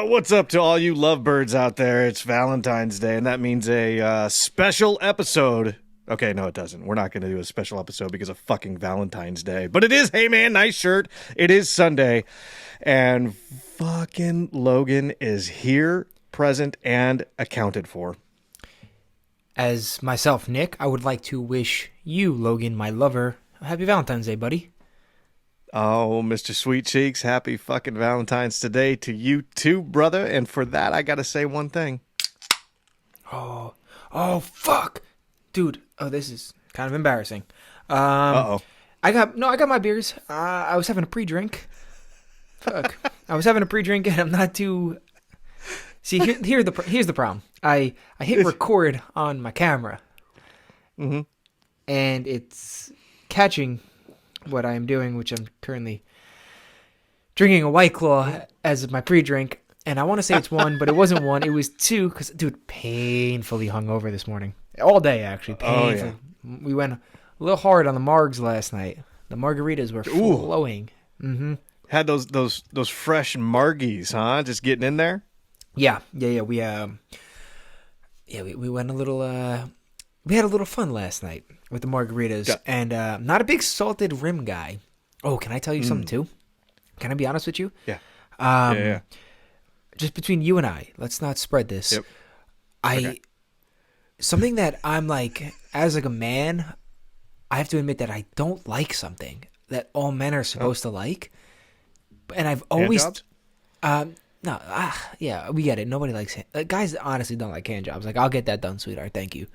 What's up to all you lovebirds out there? It's Valentine's Day, and that means a special episode. Okay, no, it doesn't. We're not going to do a special episode because of fucking Valentine's Day. But it is, hey man, nice shirt. It is Sunday, and fucking Logan is here, present, and accounted for. As myself, Nick, I would like to wish you, Logan, my lover, a happy Valentine's Day, buddy. Oh, Mr. Sweet Cheeks, happy fucking Valentine's today to you too, brother. And for that, I gotta say one thing. Oh, fuck. Dude, this is kind of embarrassing. Uh-oh. I got my beers. I was having a pre-drink. Fuck. I was having a pre-drink and I'm not too... See, here's the problem. I hit record on my camera. Mm-hmm. And it's catching what I am doing, which I'm currently drinking a White Claw as my pre-drink, and I want to say it's one, but it wasn't one, it was two, because, dude, painfully hungover this morning. All day, actually, painfully. Oh, yeah. We went a little hard on the margs last night. The margaritas were flowing. Mm-hmm. Had those fresh margies, huh? Just getting in there? Yeah. We went a little, we had a little fun last night with the margaritas, and not a big salted rim guy. Oh, can I tell you something too? Can I be honest with you? Yeah. Yeah. Just between you and I, let's not spread this. Yep. Something that I'm like, as like a man, I have to admit that I don't like something that all men are supposed to like, and I've always, yeah, we get it. Nobody likes guys. Honestly, don't like hand jobs. Like, I'll get that done, sweetheart. Thank you.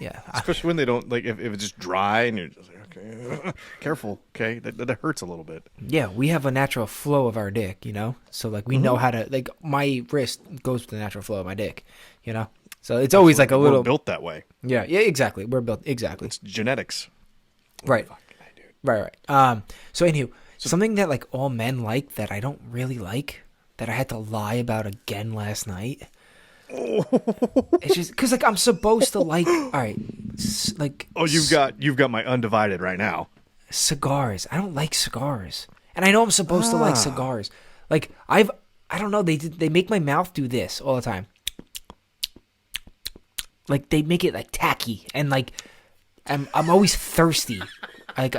Yeah. Especially when they don't, like, if it's just dry and you're just like, okay, careful, okay? That hurts a little bit. Yeah, we have a natural flow of our dick, you know? So, like, we know how to, like, my wrist goes with the natural flow of my dick, you know? So it's always like a little... We're built that way. Yeah, exactly. We're built, exactly. It's genetics. Right. Right. So, anywho, something that, like, all men like that I don't really like, that I had to lie about again last night... It's just because, like, I'm supposed to like, all right, like. Oh, you've got my undivided right now. Cigars. I don't like cigars, and I know I'm supposed to like cigars. Like, I don't know. They make my mouth do this all the time. Like, they make it like tacky, and like, I'm always thirsty. Like,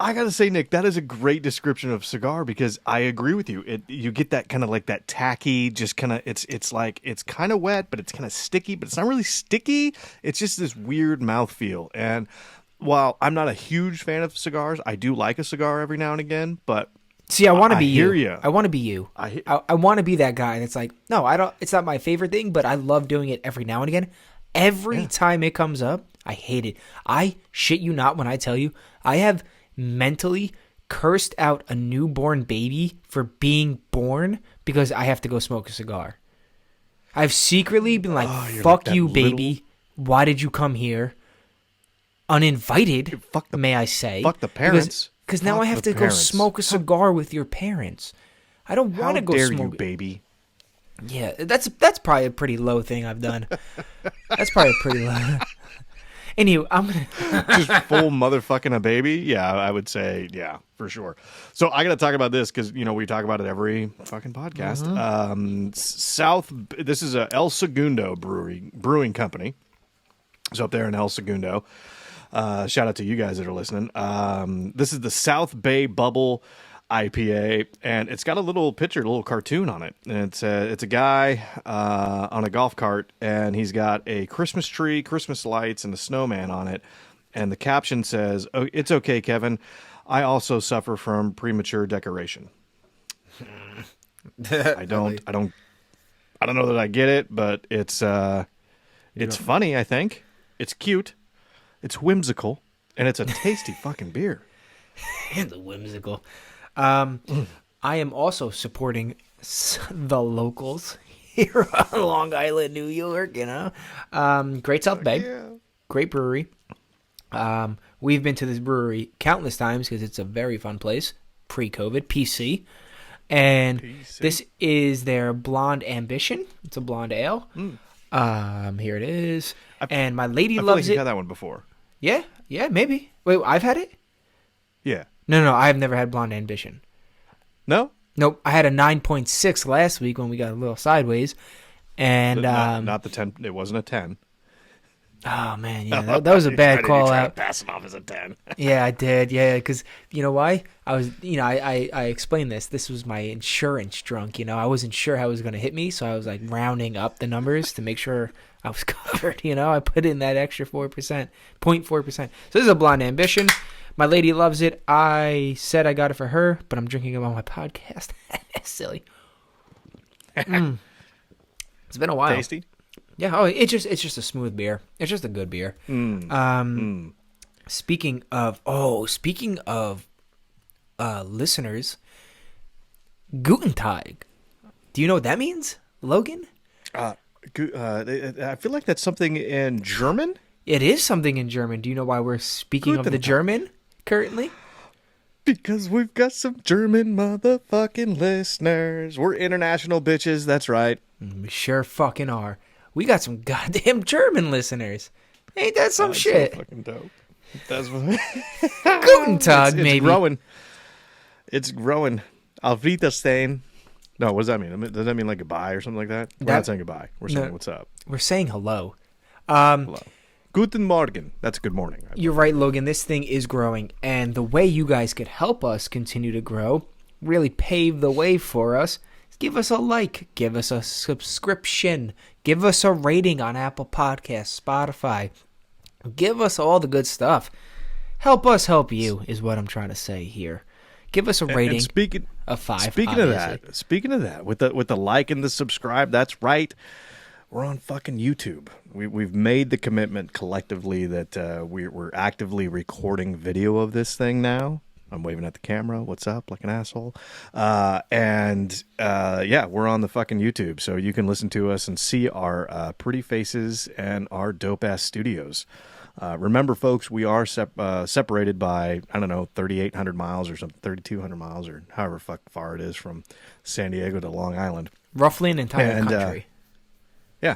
I gotta say, Nick, that is a great description of cigar, because I agree with you. You get that kind of like that tacky, just kind of, it's like, it's kind of wet, but it's kind of sticky, but it's not really sticky. It's just this weird mouthfeel. And while I'm not a huge fan of cigars, I do like a cigar every now and again, but see, I want to be you. You. I want to be you. I want to be that guy that's like, no, I don't, it's not my favorite thing, but I love doing it every now and again. Every time it comes up, I hate it. I shit you not when I tell you, I have mentally cursed out a newborn baby for being born because I have to go smoke a cigar. I've secretly been like, fuck you, baby. Why did you come here? Uninvited, may I say. Fuck the parents. Because now I have to go smoke a cigar with your parents. I don't want to go smoke. How dare you, baby? Yeah, that's probably a pretty low thing I've done. That's probably a pretty low... Anyway, I'm gonna just full motherfucking a baby. Yeah, I would say, yeah, for sure. So I got to talk about this because, you know, we talk about it every fucking podcast. This is a El Segundo brewing company. It's up there in El Segundo. Shout out to you guys that are listening. This is the South Bay Bubble IPA, and it's got a little picture, a little cartoon on it. And it's a guy on a golf cart, and he's got a Christmas tree, Christmas lights, and a snowman on it. And the caption says, "Oh, it's okay, Kevin. I also suffer from premature decoration." I don't know that I get it, but it's funny. I think it's cute, it's whimsical, and it's a tasty fucking beer. And the whimsical. I am also supporting the locals here on Long Island, New York, you know. Great South Bay, great brewery. We've been to this brewery countless times because it's a very fun place, pre-COVID, PC. And this is their Blonde Ambition. It's a blonde ale. Here it is. And my lady I feel loves like you it. got that one before. Yeah, maybe. Wait, I've had it? Yeah. No, I've never had Blonde Ambition. No? Nope, I had a 9.6 last week when we got a little sideways. And Not the 10. It wasn't a 10. oh man, yeah, that was a bad call out. Pass it off as a 10. Yeah, I did. Yeah, because you know why? I was, I explained this. This was my insurance drunk. I wasn't sure how it was going to hit me, so I was like rounding up the numbers to make sure I was covered. I put in that extra 4%, 0.4%. So this is a Blonde Ambition. My lady loves it. I said I got it for her, but I'm drinking it on my podcast. Silly. It's been a while. Tasty? Yeah. Oh, it's just a smooth beer. It's just a good beer. Speaking of listeners, Guten Tag. Do you know what that means, Logan? I feel like that's something in German. It is something in German. Do you know why we're speaking of the German currently? Because we've got some German motherfucking listeners. We're international bitches. That's right. We sure fucking are. We got some goddamn German listeners. Ain't that some shit? So fucking dope. That's Guten Tag, maybe. It's growing. It's growing. Auf Wiedersehen. No, what does that mean? Does that mean like goodbye or something like that? We're not saying goodbye. We're saying what's up. We're saying hello. Hello. Guten Morgen. That's good morning. You're right, Logan. This thing is growing. And the way you guys could help us continue to grow, really pave the way for us, is give us a like, give us a subscription, give us a rating on Apple Podcasts, Spotify. Give us all the good stuff. Help us help you is what I'm trying to say here. Give us a rating of 5. Speaking of that, with the like and the subscribe, that's right. We're on fucking YouTube. We've made the commitment collectively that we're actively recording video of this thing now. I'm waving at the camera. What's up? Like an asshole. Yeah, we're on the fucking YouTube, so you can listen to us and see our pretty faces and our dope ass studios. Remember, folks, we are separated by, I don't know, 3,800 miles or something, 3,200 miles or however far it is from San Diego to Long Island. Roughly an entire country. Yeah.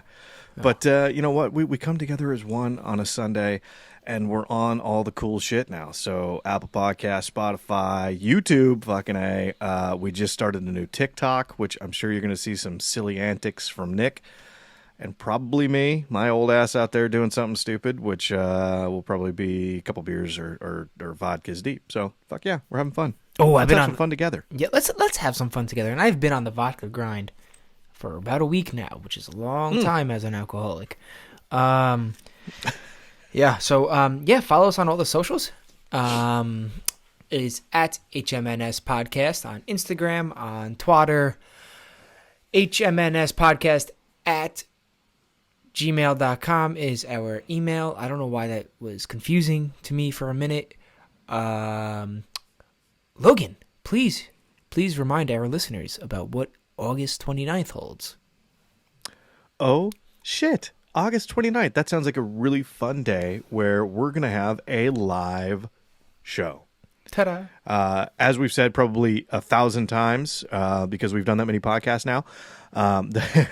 But you know what? We come together as one on a Sunday, and we're on all the cool shit now. So Apple Podcasts, Spotify, YouTube, fucking A. We just started a new TikTok, which I'm sure you're going to see some silly antics from Nick. And probably me, my old ass out there doing something stupid, which will probably be a couple beers or vodkas deep. So, fuck yeah, we're having fun. Oh, let's have some fun together. Yeah, let's have some fun together. And I've been on the vodka grind for about a week now, which is a long time as an alcoholic. Yeah, so follow us on all the socials. It is at HMNS Podcast on Instagram, on Twitter, HMNS Podcast at gmail.com is our email. I don't know why that was confusing to me for a minute. Logan, please remind our listeners about what August 29th holds. Oh, shit. August 29th. That sounds like a really fun day where we're going to have a live show. Ta-da. As we've said probably 1,000 times, because we've done that many podcasts now,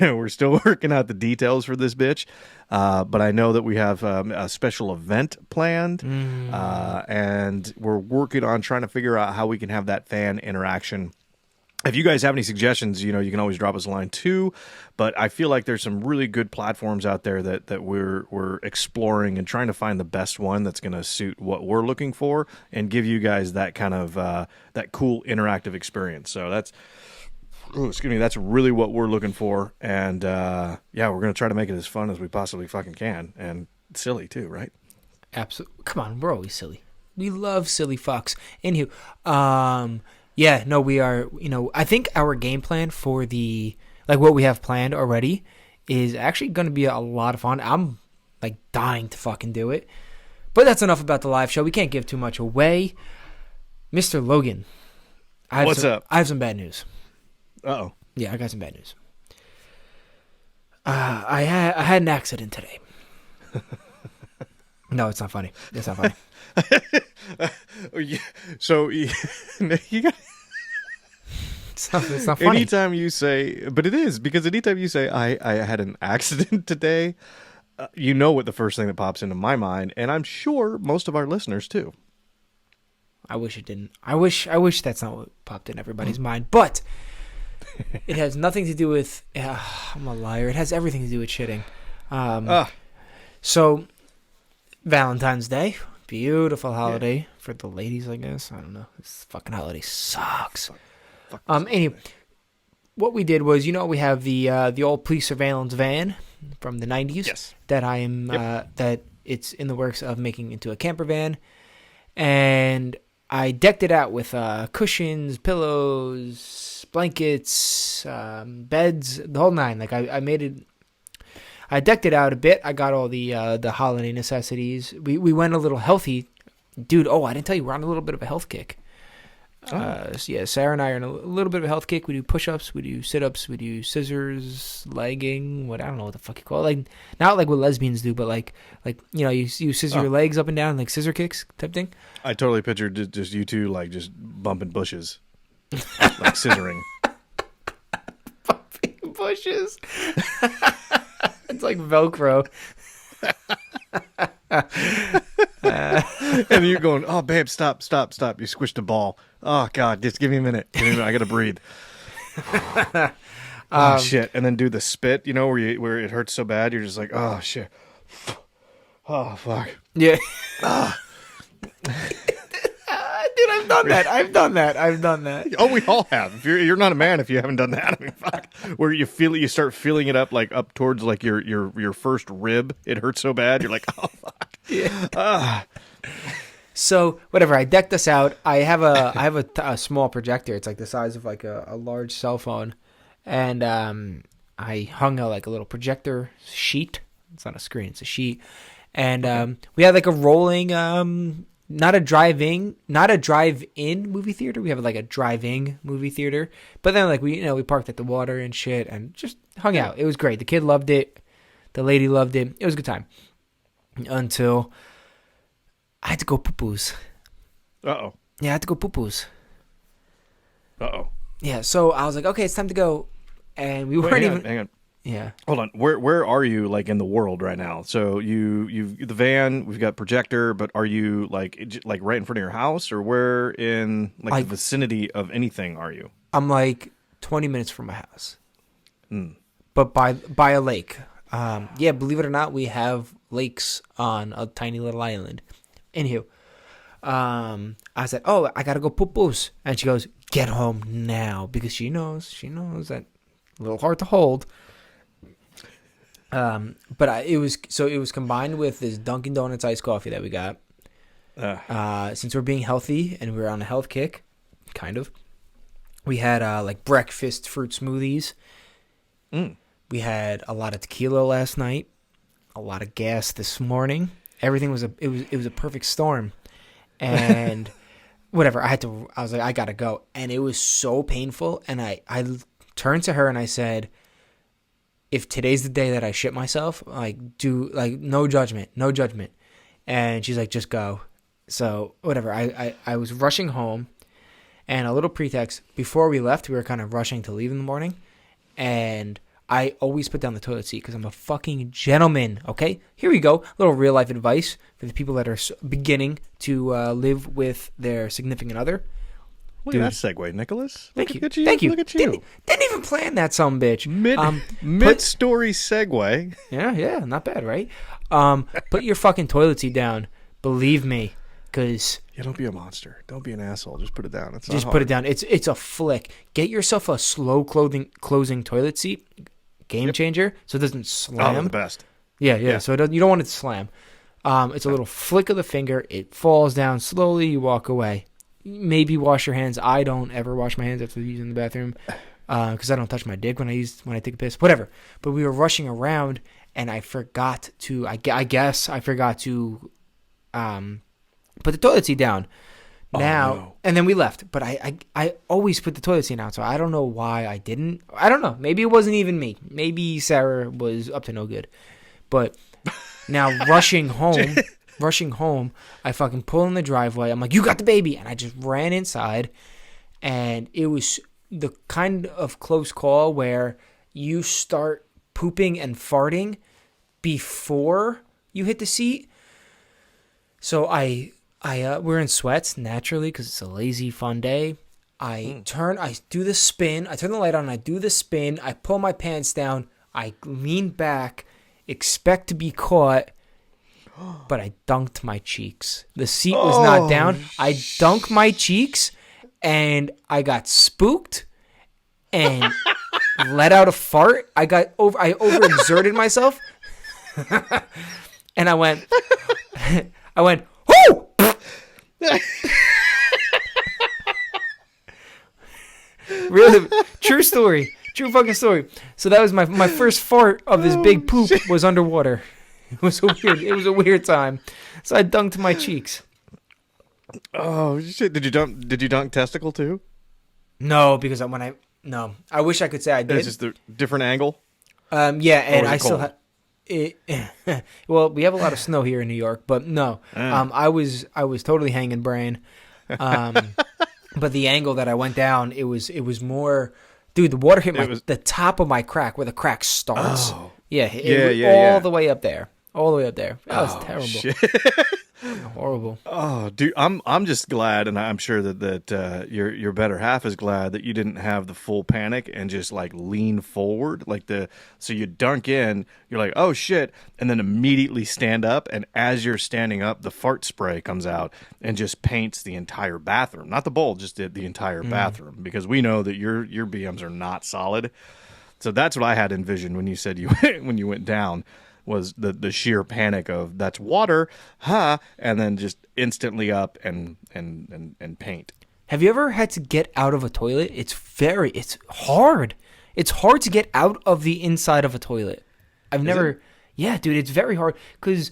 we're still working out the details for this bitch. But I know that we have a special event planned, and we're working on trying to figure out how we can have that fan interaction. If you guys have any suggestions, you can always drop us a line too. But I feel like there's some really good platforms out there that we're exploring and trying to find the best one that's going to suit what we're looking for and give you guys that kind of that cool interactive experience. So that's really what we're looking for. And yeah, we're going to try to make it as fun as we possibly fucking can, and silly too, right? Absolutely. Come on, we're always silly. We love silly fucks. Anywho, yeah, no, we are, I think our game plan for what we have planned already is actually going to be a lot of fun. I'm, dying to fucking do it. But that's enough about the live show. We can't give too much away. Mr. Logan. What's up? I have some bad news. Uh-oh. Yeah, I got some bad news. I had an accident today. No, it's not funny. It's not funny. So you got It's not funny. Anytime you say, but it is, because anytime you say, I had an accident today, you know what the first thing that pops into my mind, and I'm sure most of our listeners too. I wish it didn't. I wish that's not what popped in everybody's mind. But it has nothing to do with. I'm a liar. It has everything to do with shitting. So, Valentine's Day, beautiful holiday for the ladies, I guess. I don't know. This fucking holiday sucks. Anyway, what we did was, we have the old police surveillance van from the 90s. Yes. That I am that it's in the works of making into a camper van, and I decked it out with cushions, pillows, blankets, beds, the whole nine. Like I made it. I decked it out a bit. I got all the holiday necessities. We went a little healthy, dude. Oh, I didn't tell you, we're on a little bit of a health kick. Sarah and I are on a little bit of a health kick. We do push-ups, we do sit-ups, we do scissors, legging. I don't know what the fuck you call it. Like, not like what lesbians do, but like you scissor your legs up and down, like scissor kicks type thing. I totally pictured just you two like just bumping bushes, like scissoring. Bumping bushes. It's like Velcro. And you're going, oh, babe, stop. You squished a ball. Oh, God, just give me a minute. I got to breathe. Oh, shit. And then do the spit, where it hurts so bad. You're just like, oh, shit. Oh, fuck. Yeah. Dude, I've done that. Oh, we all have. If you're not a man if you haven't done that. I mean, fuck. Where you start feeling it up, like up towards like your first rib. It hurts so bad. You're like, oh, fuck. Yeah. So whatever, I decked us out. I have a small projector. It's like the size of like a large cell phone, and I hung a little projector sheet. It's not a screen; it's a sheet, and we had like a rolling, not a drive-in movie theater. We have like a drive-in movie theater, but then like we parked at the water and shit, and just hung out. It was great. The kid loved it. The lady loved it. It was a good time until I had to go poo-poos. Uh-oh. Yeah, I had to go poo-poos. Uh-oh. Yeah, so I was like, okay, it's time to go. And we weren't even... Hang on. Yeah. Hold on. Where are you, like, in the world right now? So you've the van, we've got projector, but are you, like right in front of your house? Or where in, like the vicinity of anything are you? I'm, like, 20 minutes from my house. But by a lake. Yeah, believe it or not, we have lakes on a tiny little island. Anywho, I said, oh, I gotta go poo-poos. And she goes, get home now. Because she knows that a little hard to hold. But it was combined with this Dunkin' Donuts iced coffee that we got. Since we're being healthy and we're on a health kick, kind of, we had like breakfast fruit smoothies. We had a lot of tequila last night, a lot of gas this morning. Everything was a perfect storm, and whatever. I was like, I gotta go, and it was so painful. And I turned to her and I said, if today's the day that I shit myself, no judgment. And she's like, just go. So whatever. I was rushing home, and a little pretext before we left, we were kind of rushing to leave in the morning, and I always put down the toilet seat because I'm a fucking gentleman, okay? Here we go. A little real-life advice for the people that are beginning to live with their significant other. Look at that segue, Nicholas. Thank you. Look at you. Didn't even plan that, sumbitch. Mid-story segue. Yeah, not bad, right? Put your fucking toilet seat down. Believe me, because... Yeah, don't be a monster. Don't be an asshole. Just put it down. Just put it down. It's a flick. Get yourself a slow closing toilet seat. Game changer, so it doesn't slam. Oh, the best. Yeah. So you don't want it to slam. It's a little flick of the finger. It falls down slowly. You walk away. Maybe wash your hands. I don't ever wash my hands after using the bathroom because I don't touch my dick when I take a piss. Whatever. But we were rushing around, and I forgot to. I guess I forgot to put the toilet seat down. Now, no. And then we left, but I always put the toilet seat down, so I don't know why I didn't. I don't know. Maybe it wasn't even me. Maybe Sarah was up to no good. But now rushing home, I fucking pull in the driveway. I'm like, you got the baby. And I just ran inside, and it was the kind of close call where you start pooping and farting before you hit the seat. So we're in sweats naturally because it's a lazy fun day. I do the spin. I turn the light on. I do the spin. I pull my pants down. I lean back, expect to be caught, but I dunked my cheeks. The seat was not down. I dunked my cheeks, and I got spooked and let out a fart. I overexerted myself, and I went, whoo! Really, true story. True fucking story. So that was my first fart of this big poop was underwater. It was a weird time. So I dunked my cheeks. Oh shit! Did you dunk testicle too? No, because I wish I could say I did. It's just a different angle. Yeah, and I still cold? have. Well, we have a lot of snow here in New York, but no. I was totally hanging brain. But the angle that I went down, it was more. Dude, the water hit the top of my crack where the crack starts. Oh. Yeah, all the way up there. All the way up there. That was terrible. Shit. Horrible. Oh, dude, I'm just glad, and I'm sure that your better half is glad that you didn't have the full panic and just like lean forward, so you dunk in, you're like, oh shit, and then immediately stand up, and as you're standing up, the fart spray comes out and just paints the entire bathroom, not the bowl, just the entire bathroom, because we know that your BMs are not solid. So that's what I had envisioned when you said when you went down. Was the sheer panic of that's water, and then just instantly up and paint. Have you ever had to get out of a toilet? It's hard. It's hard to get out of the inside of a toilet. Yeah, dude, it's very hard because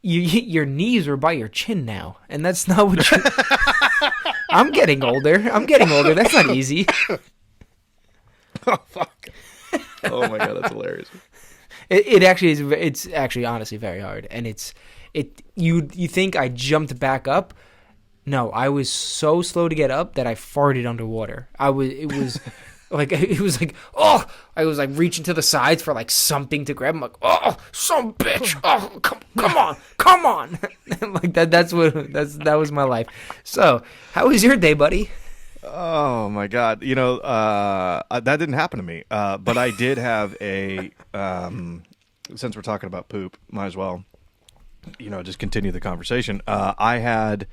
your knees are by your chin now, and that's not what you. I'm getting older. That's not easy. Oh fuck! Oh my god, that's hilarious. It actually is. It's actually honestly very hard, and you think I jumped back up? No, I was so slow to get up that I farted underwater. I was like reaching to the sides for like something to grab. I'm like, oh, some bitch! Oh, come on! Like that. That was my life. So, how was your day, buddy? Oh my god! That didn't happen to me, but I did have a. Since we're talking about poop, might as well, just continue the conversation. We had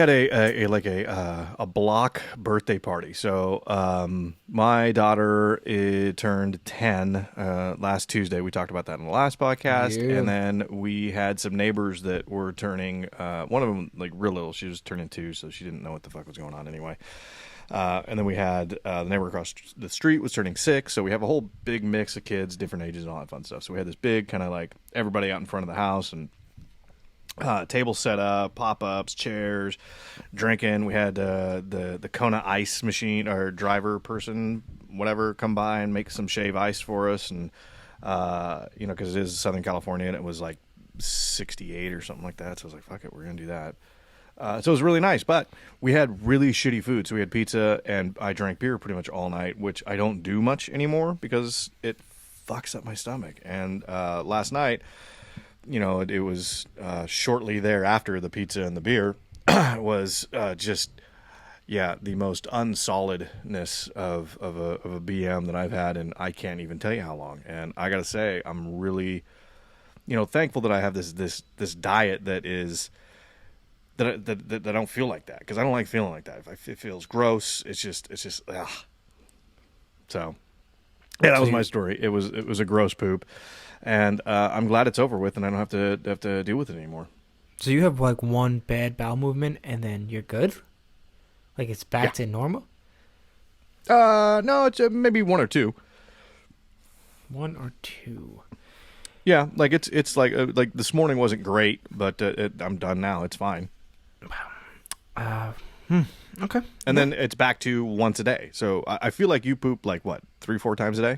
a block birthday party. So my daughter turned 10 last Tuesday. We talked about that in the last podcast, and then we had some neighbors that were turning. One of them like real little. She was turning 2, so she didn't know what the fuck was going on anyway. And then we had the neighbor across the street was turning 6, so we have a whole big mix of kids, different ages, and all that fun stuff. So we had this big kind of like everybody out in front of the house and. Table set up, pop-ups, chairs, drinking. We had the Kona ice machine or driver person, whatever, come by and make some shave ice for us, and because it is Southern California and it was like 68 or something like that. So I was like, fuck it, we're gonna do that. So it was really nice, but we had really shitty food. So we had pizza, and I drank beer pretty much all night, which I don't do much anymore because it fucks up my stomach. And last night. It was shortly thereafter the pizza and the beer was the most unsolidness of a BM that I've had, and I can't even tell you how long. And I gotta say, I'm really, thankful that I have this diet that is that I don't feel like that, because I don't like feeling like that. If it feels gross, it's just ugh. So yeah, that was my story. It was a gross poop. And I'm glad it's over with, and I don't have to deal with it anymore. So you have like one bad bowel movement, and then you're good? Like it's back to normal? No, it's maybe 1 or 2. 1 or 2. Yeah, like it's like this morning wasn't great, but I'm done now. It's fine. Okay. And then it's back to once a day. So I feel like you poop like what, 3-4 times a day?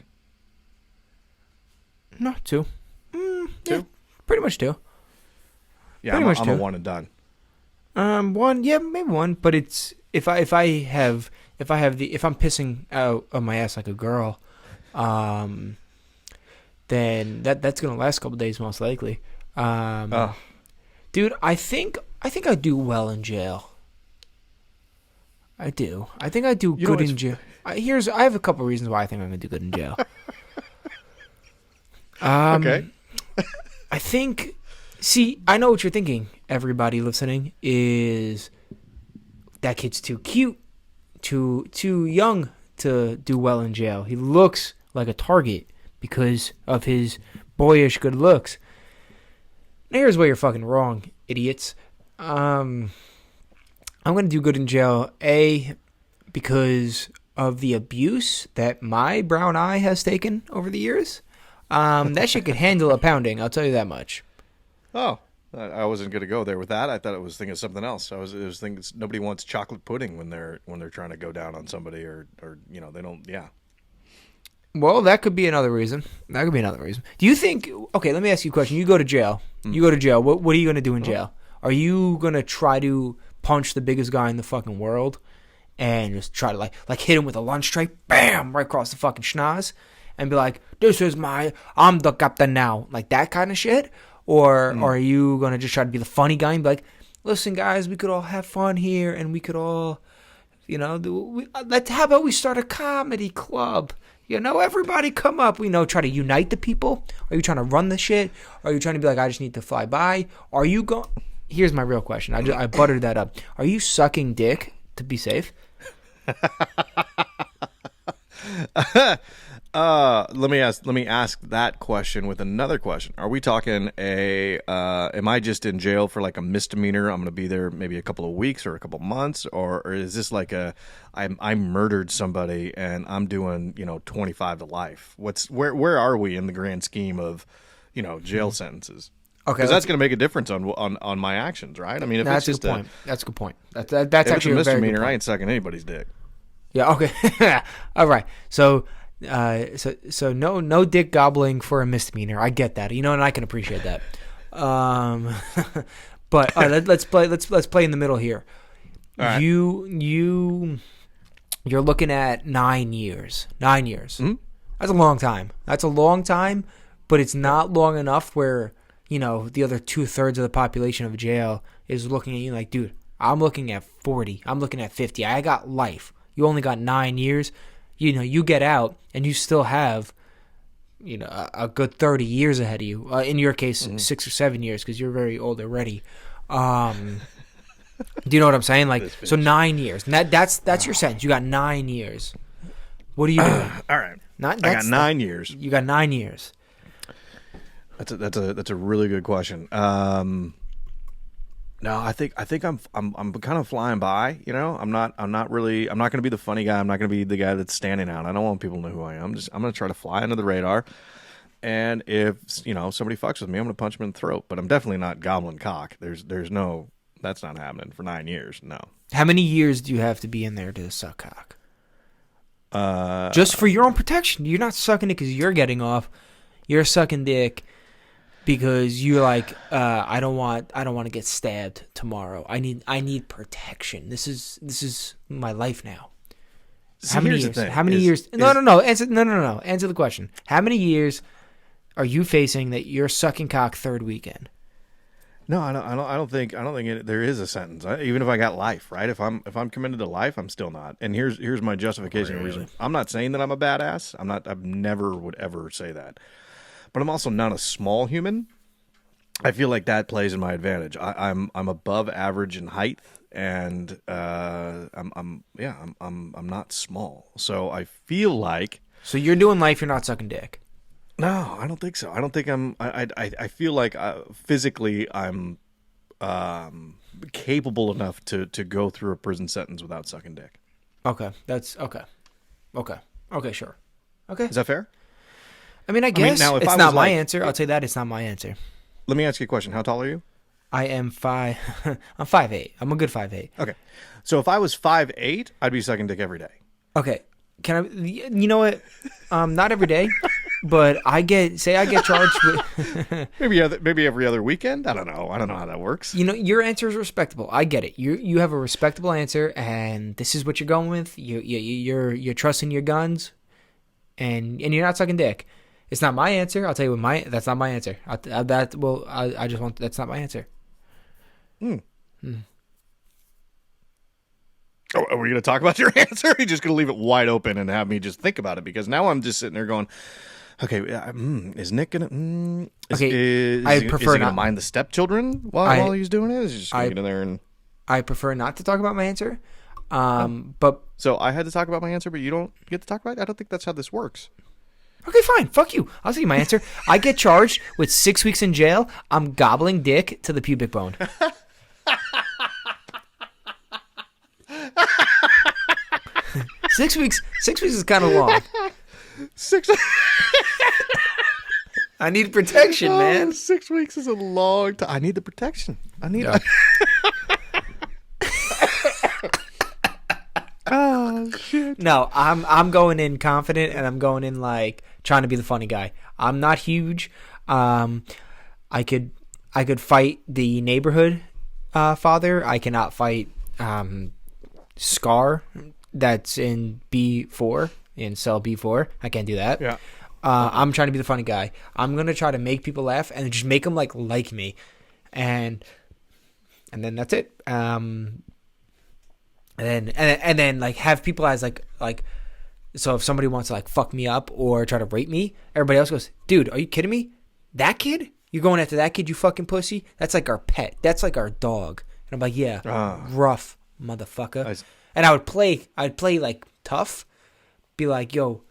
No, 2. 2? Yeah, pretty much 2. Yeah, I'm a one and done. 1, yeah, maybe 1, but it's if I'm pissing out of my ass like a girl, then that's gonna last a couple days most likely. Dude, I think I do well in jail. I do. I think I do good in jail. I have a couple reasons why I think I'm gonna do good in jail. Okay. I think. See, I know what you're thinking. Everybody listening is that kid's too cute, too young to do well in jail. He looks like a target because of his boyish good looks. Now here's where you're fucking wrong, idiots. I'm gonna do good in jail. Because of the abuse that my brown eye has taken over the years. That shit could handle a pounding. I'll tell you that much. Oh, I wasn't going to go there with that. I thought it was thinking of something else. I was thinking nobody wants chocolate pudding when they're trying to go down on somebody or they don't. Yeah. Well, that could be another reason. Do you think? Okay, let me ask you a question. You go to jail. You go to jail. What are you going to do in jail? Are you going to try to punch the biggest guy in the fucking world and just try to like hit him with a lunch tray, bam, right across the fucking schnoz, and be like, I'm the captain now, like that kind of shit? Or are you going to just try to be the funny guy and be like, listen, guys, we could all have fun here and we could all, how about we start a comedy club? Everybody come up, try to unite the people. Are you trying to run the shit? Are you trying to be like, I just need to fly by? Are you going? Here's my real question. I buttered that up. Are you sucking dick to be safe? Let me ask that question with another question. Are we talking am I just in jail for like a misdemeanor? I'm going to be there maybe a couple of weeks or a couple of months, or is this like I murdered somebody and I'm doing 25 to life? Where are we in the grand scheme of jail sentences? Okay, because that's going to make a difference on my actions, right? I mean, if that's it's just a good point. That's a good point. That's if actually it's a a misdemeanor. very good point. I ain't sucking anybody's dick. Yeah. Okay. All right. So no dick gobbling for a misdemeanor. I get that. And I can appreciate that. But let's play in the middle here. All right. You're looking at 9 years. 9 years. Mm-hmm. That's a long time. But it's not long enough where the other 2/3 of the population of jail is looking at you like, dude, I'm looking at 40. I'm looking at 50. I got life. You only got 9 years. You get out and you still have, a good 30 years ahead of you. In your case, 6 or 7 years because you're very old already. Do you know what I'm saying? Like, so 9 years. And that's your sentence. You got 9 years. What are you doing? All right. I got 9 years. You got 9 years. That's a really good question. No, I think I'm kind of flying by. I'm not going to be the funny guy. I'm not going to be the guy that's standing out. I don't want people to know who I am. I'm going to try to fly under the radar. And if somebody fucks with me, I'm going to punch him in the throat. But I'm definitely not gobbling cock. There's no, that's not happening for 9 years. No. How many years do you have to be in there to suck cock? Just for your own protection. You're not sucking it because you're getting off. You're sucking dick because you're like, I don't want to get stabbed tomorrow. I need protection. This is my life now. How many years? How many years? No. Answer the question. How many years are you facing that you're sucking cock third weekend? No, I don't think there is a sentence. Even if I got life, right? If I'm committed to life, I'm still not. And here's my justification reason. I'm not saying that I'm a badass. I've never would ever say that. But I'm also not a small human. I feel like that plays in my advantage. I'm above average in height, and I'm not small. So I feel like. So you're doing life. You're not sucking dick. No, I don't think so. I don't think I'm. I feel like physically I'm capable enough to go through a prison sentence without sucking dick. Okay, that's okay. Okay, sure. Okay, is that fair? I mean, I guess now, it's not my answer. I'll tell you that it's not my answer. Let me ask you a question. How tall are you? I am 5. I'm 5'8". I'm a good 5'8". Okay, so if I was 5'8", I'd be sucking dick every day. Okay, can I? You know what? Not every day. But I get charged with maybe every other weekend. I don't know how that works. your answer is respectable. I get it. You have a respectable answer, and this is what you're going with. You're trusting your guns, and you're not sucking dick. It's not my answer. I'll tell you that's not my answer. That's not my answer. Oh, are we going to talk about your answer? Or are you just going to leave it wide open and have me just think about it? Because now I'm just sitting there going, okay, is Nick going to... Is he going to mind the stepchildren while he's doing it? Is he just going to get in there and... I prefer not to talk about my answer. But so I had to talk about my answer, but you don't get to talk about it? I don't think that's how this works. Okay, fine. Fuck you. I'll tell you my answer. I get charged with 6 weeks in jail. I'm gobbling dick to the pubic bone. 6 weeks. 6 weeks is kind of long. 6. I need protection, man. 6 weeks is a long time. I need the protection. I need. Yeah. Oh shit. No, I'm going in confident, and I'm going in like trying to be the funny guy. I'm not huge. I could fight the neighborhood father. I cannot fight Scar. That's in B4, in cell B4. I can't do that. Yeah. I'm trying to be the funny guy. I'm gonna try to make people laugh and just make them like me, and then that's it. And then like have people as like so if somebody wants to like fuck me up or try to rape me, everybody else goes, dude, are you kidding me? That kid? You're going after that kid, you fucking pussy? That's like our pet. That's like our dog. And I'm like, yeah, rough motherfucker. And I'd play like tough, be like, yo,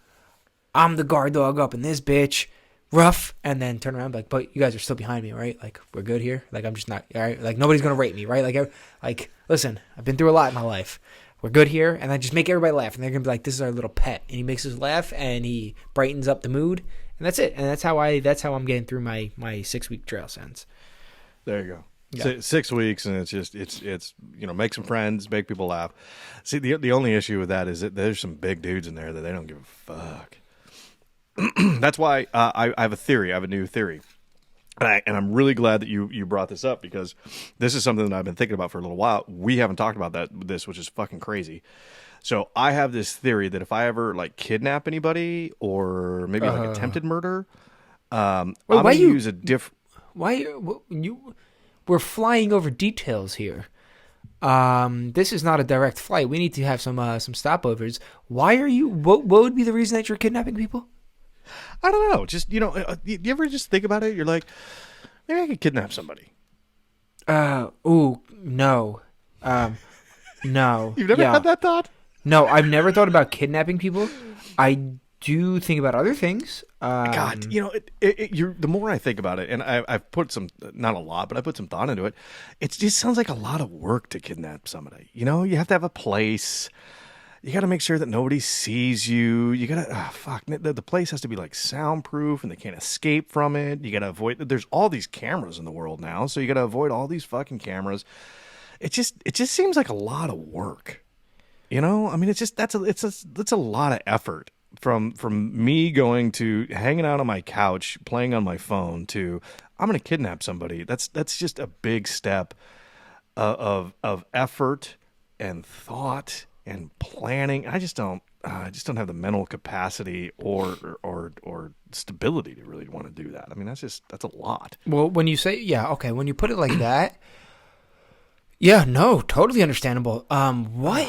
I'm the guard dog up in this bitch, rough, and then turn around and be like, but you guys are still behind me, right? Like, we're good here? Like, I'm just not, all right? Like, nobody's gonna rape me, right? Like, listen, I've been through a lot in my life. We're good here, and I just make everybody laugh, and they're gonna be like, this is our little pet, and he makes us laugh, and he brightens up the mood, and that's it. And that's how I'm getting through my 6 week trail sentence. There you go. Yeah. 6 weeks, and it's make some friends, make people laugh. See, the only issue with that is that there's some big dudes in there that they don't give a fuck. That's why I have a theory. I have a new theory, and I'm really glad that you brought this up, because this is something that I've been thinking about for a little while. We haven't talked about this, which is fucking crazy. So I have this theory that if I ever like kidnap anybody or maybe like attempted murder, I'm gonna use a different. We're flying over details here. This is not a direct flight. We need to have some stopovers. Why are you? What would be the reason that you're kidnapping people? I don't know. Just you ever just think about it? You're like, maybe I could kidnap somebody. No. No. You've never had that thought? No, I've never thought about kidnapping people. I do think about other things. God, the more I think about it, and I've put some, not a lot, but I put some thought into it. It just sounds like a lot of work to kidnap somebody. You have to have a place. You got to make sure that nobody sees you. You got to, the place has to be like soundproof and they can't escape from it. You got to avoid, there's all these cameras in the world now. So you got to avoid all these fucking cameras. It just seems like a lot of work. I mean, it's a lot of effort from me going to hanging out on my couch, playing on my phone to I'm going to kidnap somebody. That's just a big step of effort and thought and planning. I just don't have the mental capacity or stability to really want to do that. I mean, that's a lot. Well, when you say, when you put it like that, yeah, no, totally understandable. Why?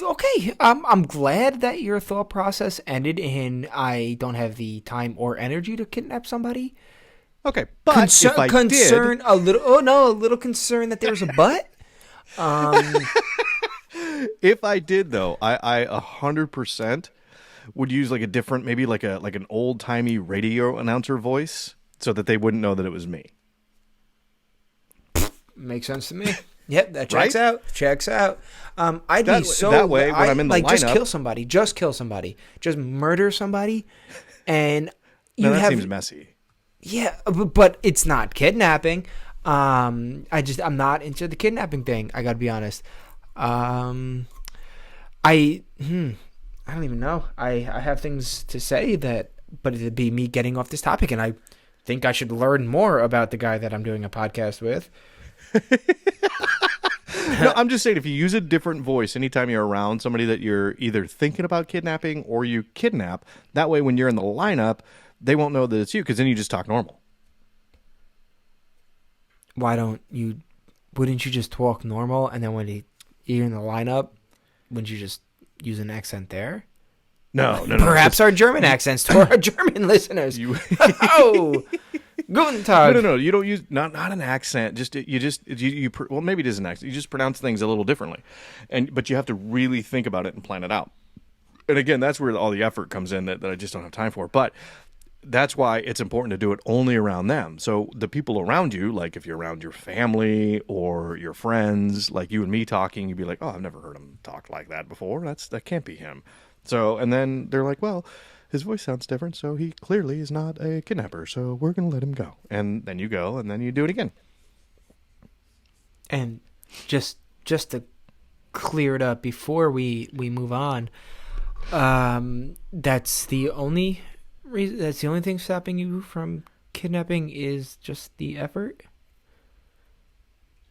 Okay, I'm glad that your thought process ended in I don't have the time or energy to kidnap somebody. Okay, but if I did, a little concern that there's a but. If I did, though, I 100% would use like a different, maybe like an old timey radio announcer voice, so that they wouldn't know that it was me. Makes sense to me. Yep, that checks Right? out. Checks out. I'd be so that way when I'm in the lineup, just kill somebody. Just kill somebody. Just murder somebody, and that seems messy. Yeah, but it's not kidnapping. I'm not into the kidnapping thing. I got to be honest. I don't even know. I have things to say that but it'd be me getting off this topic, and I think I should learn more about the guy that I'm doing a podcast with. No, I'm just saying, if you use a different voice anytime you're around somebody that you're either thinking about kidnapping or you kidnap, that way when you're in the lineup, they won't know that it's you, because then you just talk normal. Wouldn't you just talk normal, and then when you're in the lineup, wouldn't you just use an accent there? No. Perhaps our German accents to our German listeners. Oh, guten Tag. No. You don't use not an accent. Well, maybe it is an accent. You just pronounce things a little differently, but you have to really think about it and plan it out. And again, that's where all the effort comes in that I just don't have time for. But that's why it's important to do it only around them. So the people around you, like if you're around your family or your friends, like you and me talking, you'd be like, "Oh, I've never heard him talk like that before. That can't be him." So, and then they're like, "Well, his voice sounds different, so he clearly is not a kidnapper, so we're going to let him go." And then you go, and then you do it again. And just to clear it up before we move on, that's the only reason, that's the only thing stopping you from kidnapping is just the effort?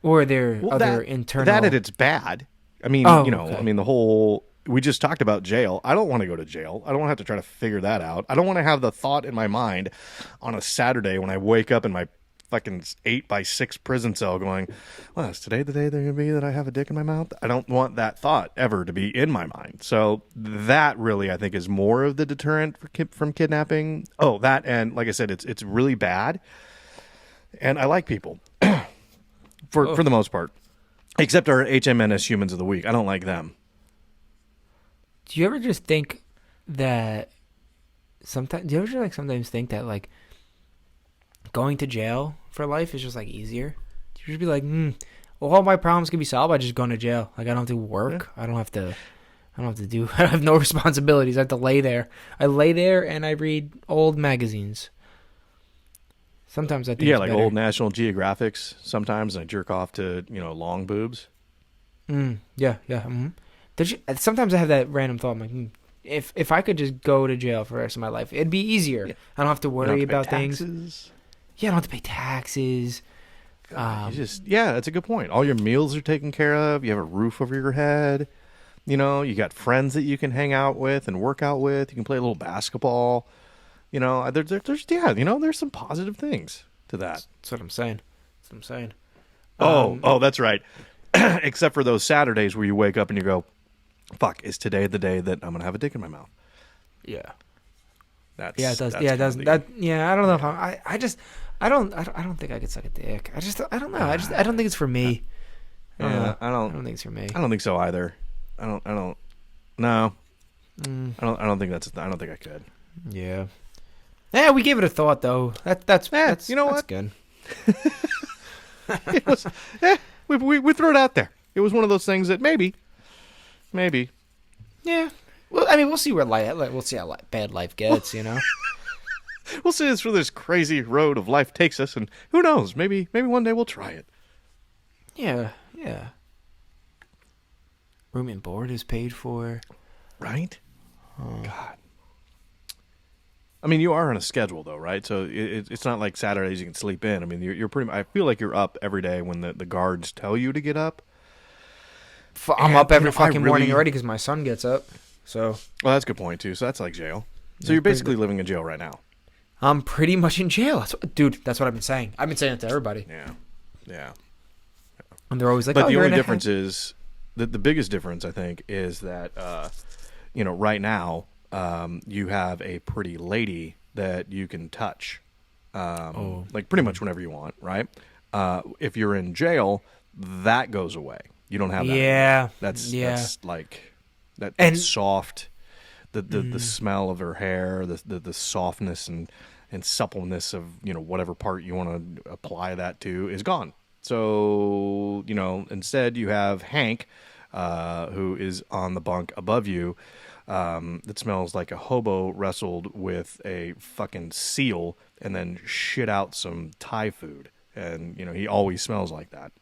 Or are there other internal... That and it's bad. I mean, okay. The whole... We just talked about jail. I don't want to go to jail. I don't want to have to try to figure that out. I don't want to have the thought in my mind on a Saturday when I wake up in my fucking 8x6 prison cell going, "Well, is today the day they're going to be that I have a dick in my mouth?" I don't want that thought ever to be in my mind. So that really, I think, is more of the deterrent from kidnapping. Oh, that, and like I said, it's really bad. And I like people for the most part, except our HMNS humans of the week. I don't like them. Do you ever just think that sometimes think that like going to jail for life is just like easier? Do you just be like, well, all my problems can be solved by just going to jail. Like I don't have to work. Yeah. I don't have to I have no responsibilities. I have to lay there. I lay there and I read old magazines. Sometimes I think it's like better. Old National Geographics. Sometimes I jerk off to long boobs. Yeah. Mm-hmm. Sometimes I have that random thought. I'm like, if I could just go to jail for the rest of my life, it'd be easier. Yeah. I don't have to worry about things. Yeah, I don't have to pay taxes. That's a good point. All your meals are taken care of. You have a roof over your head. You got friends that you can hang out with and work out with. You can play a little basketball. There's some positive things to that. That's what I'm saying. That's right. Except for those Saturdays where you wake up and you go, "Fuck, is today the day that I'm gonna have a dick in my mouth?" Yeah. It does. I don't know if I don't think I could suck a dick. I don't know. I don't think it's for me. I don't think it's for me. I don't think so either. I don't no. I don't think I could. Yeah. Yeah, we gave it a thought though. That's you know that's what? Good. It was we threw it out there. It was one of those things that maybe. Yeah. Well, we'll see we'll see how bad life gets, We'll see where this crazy road of life takes us, and who knows? Maybe one day we'll try it. Yeah. Room and board is paid for. Right? Oh. God. You are on a schedule though, right? So it's not like Saturdays you can sleep in. You're pretty. I feel like you're up every day when the guards tell you to get up. I'm up every fucking morning already because my son gets up. So. Well, that's a good point too. So that's like jail. So you're basically living in jail right now. I'm pretty much in jail. That's what I've been saying. I've been saying it to everybody. Yeah. And they're always like, but the only difference is the biggest difference I think is that right now. You have a pretty lady that you can touch, like pretty much whenever you want, right? If you're in jail, that goes away. You don't have that. Yeah, that's like that's soft. The smell of her hair, the softness and suppleness of whatever part you want to apply that to is gone. So instead you have Hank, who is on the bunk above you. That smells like a hobo wrestled with a fucking seal and then shit out some Thai food. And, he always smells like that.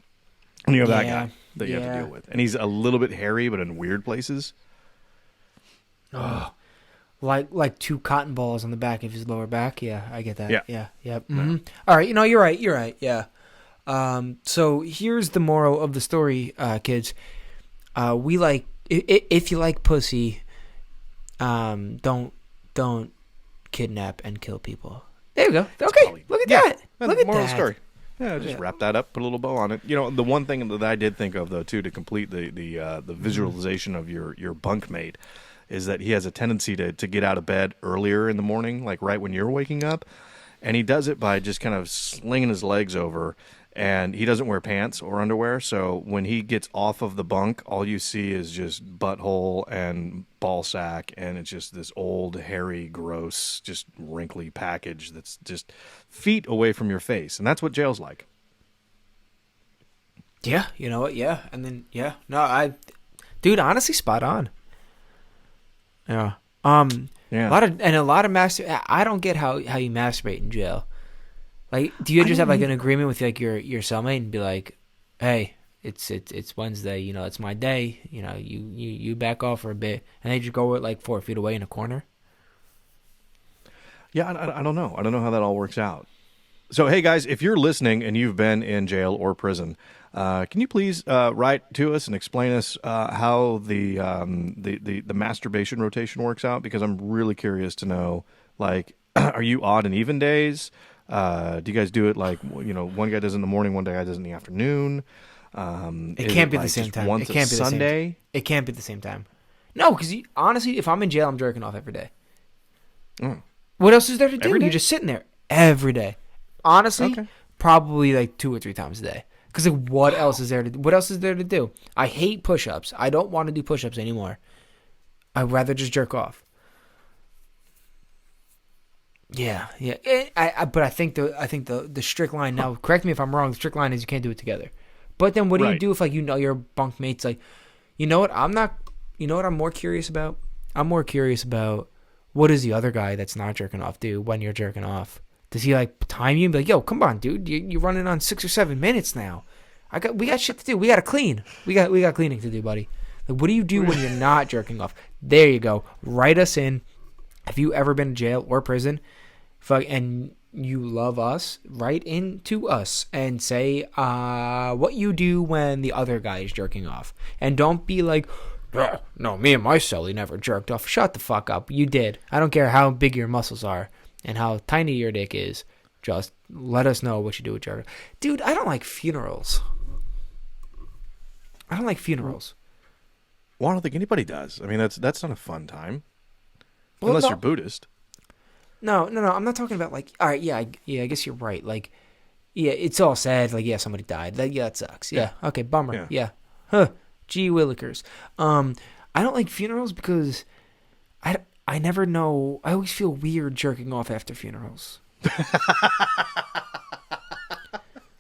And you have that guy that you have to deal with. And he's a little bit hairy, but in weird places. Oh, like two cotton balls on the back of his lower back. Yeah, I get that. Yeah. Yeah. Mm-hmm. All right. You're right. You're right. Yeah. So here's the moral of the story, kids. We like if you like pussy, don't kidnap and kill people. There you go. Okay, look at that. Look at moral of that. the story. Yeah, just wrap that up, put a little bow on it. The one thing that I did think of though too to complete the visualization of your bunkmate is that he has a tendency to get out of bed earlier in the morning, like right when you're waking up, and he does it by just kind of slinging his legs over. And he doesn't wear pants or underwear, so when he gets off of the bunk, all you see is just butthole and ball sack, and it's just this old, hairy, gross, just wrinkly package that's just feet away from your face. And that's what jail's like. Yeah, you know what? Yeah, and then dude, honestly, spot on. Yeah. Yeah. A lot of I don't get how you masturbate in jail. Like, do you just have like an agreement with like your cellmate and be like, hey, it's Wednesday, it's my day, you back off for a bit, and they just go like 4 feet away in a corner? Yeah, I don't know. I don't know how that all works out. So, hey guys, if you're listening and you've been in jail or prison, can you please write to us and explain us how the masturbation rotation works out? Because I'm really curious to know, like, are you odd and even days? Do you guys do it like, one guy does it in the morning, one guy does it in the afternoon? It can't be the same time. Once it can't a be the Sunday? Same. It can't be the same time. No, because honestly, if I'm in jail, I'm jerking off every day. Mm. What else is there to do? Every day? You're just sitting there every day. Honestly, Okay. probably like 2 or 3 times a day. Because like, what else is there to do? I hate push-ups. I don't want to do push-ups anymore. I'd rather just jerk off. Yeah. But I think the strict line now. Correct me if I'm wrong. The strict line is you can't do it together. But then what do you do if like your bunkmate's like, you know what? You know what I'm more curious about? I'm more curious about what does the other guy that's not jerking off do when you're jerking off? Does he like time you and be like, yo, come on, dude, you're running on 6 or 7 minutes now. We got shit to do. We got to clean. We got cleaning to do, buddy. Like, what do you do when you're not jerking off? There you go. Write us in. Have you ever been in jail or prison? And you love us, write into us and say what you do when the other guy is jerking off. And don't be like, no, me and my cellie never jerked off. Shut the fuck up. You did. I don't care how big your muscles are and how tiny your dick is. Just let us know what you do with your... Dude, I don't like funerals. Well, I don't think anybody does. I mean, that's not a fun time. Well, unless no. you're Buddhist. No. I'm not talking about like, all right, yeah, I guess you're right. Like, yeah, it's all sad. Like, yeah, somebody died. That sucks. Yeah. Okay, bummer. Yeah. Huh. Gee willikers. I don't like funerals because I never know. I always feel weird jerking off after funerals.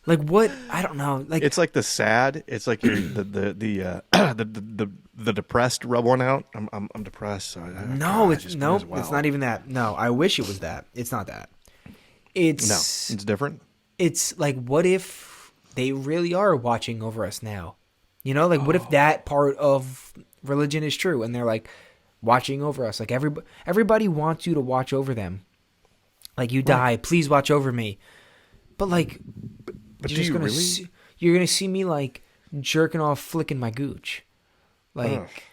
Like what? I don't know. Like it's like the sad. It's like you're the depressed rub one out. I'm depressed. So it's not even that. No, I wish it was that. It's not that. It's different. It's like, what if they really are watching over us now? What if that part of religion is true and they're like watching over us? Like everybody wants you to watch over them. Like you die, please watch over me. But like, but you're gonna see me like jerking off, flicking my gooch. Like,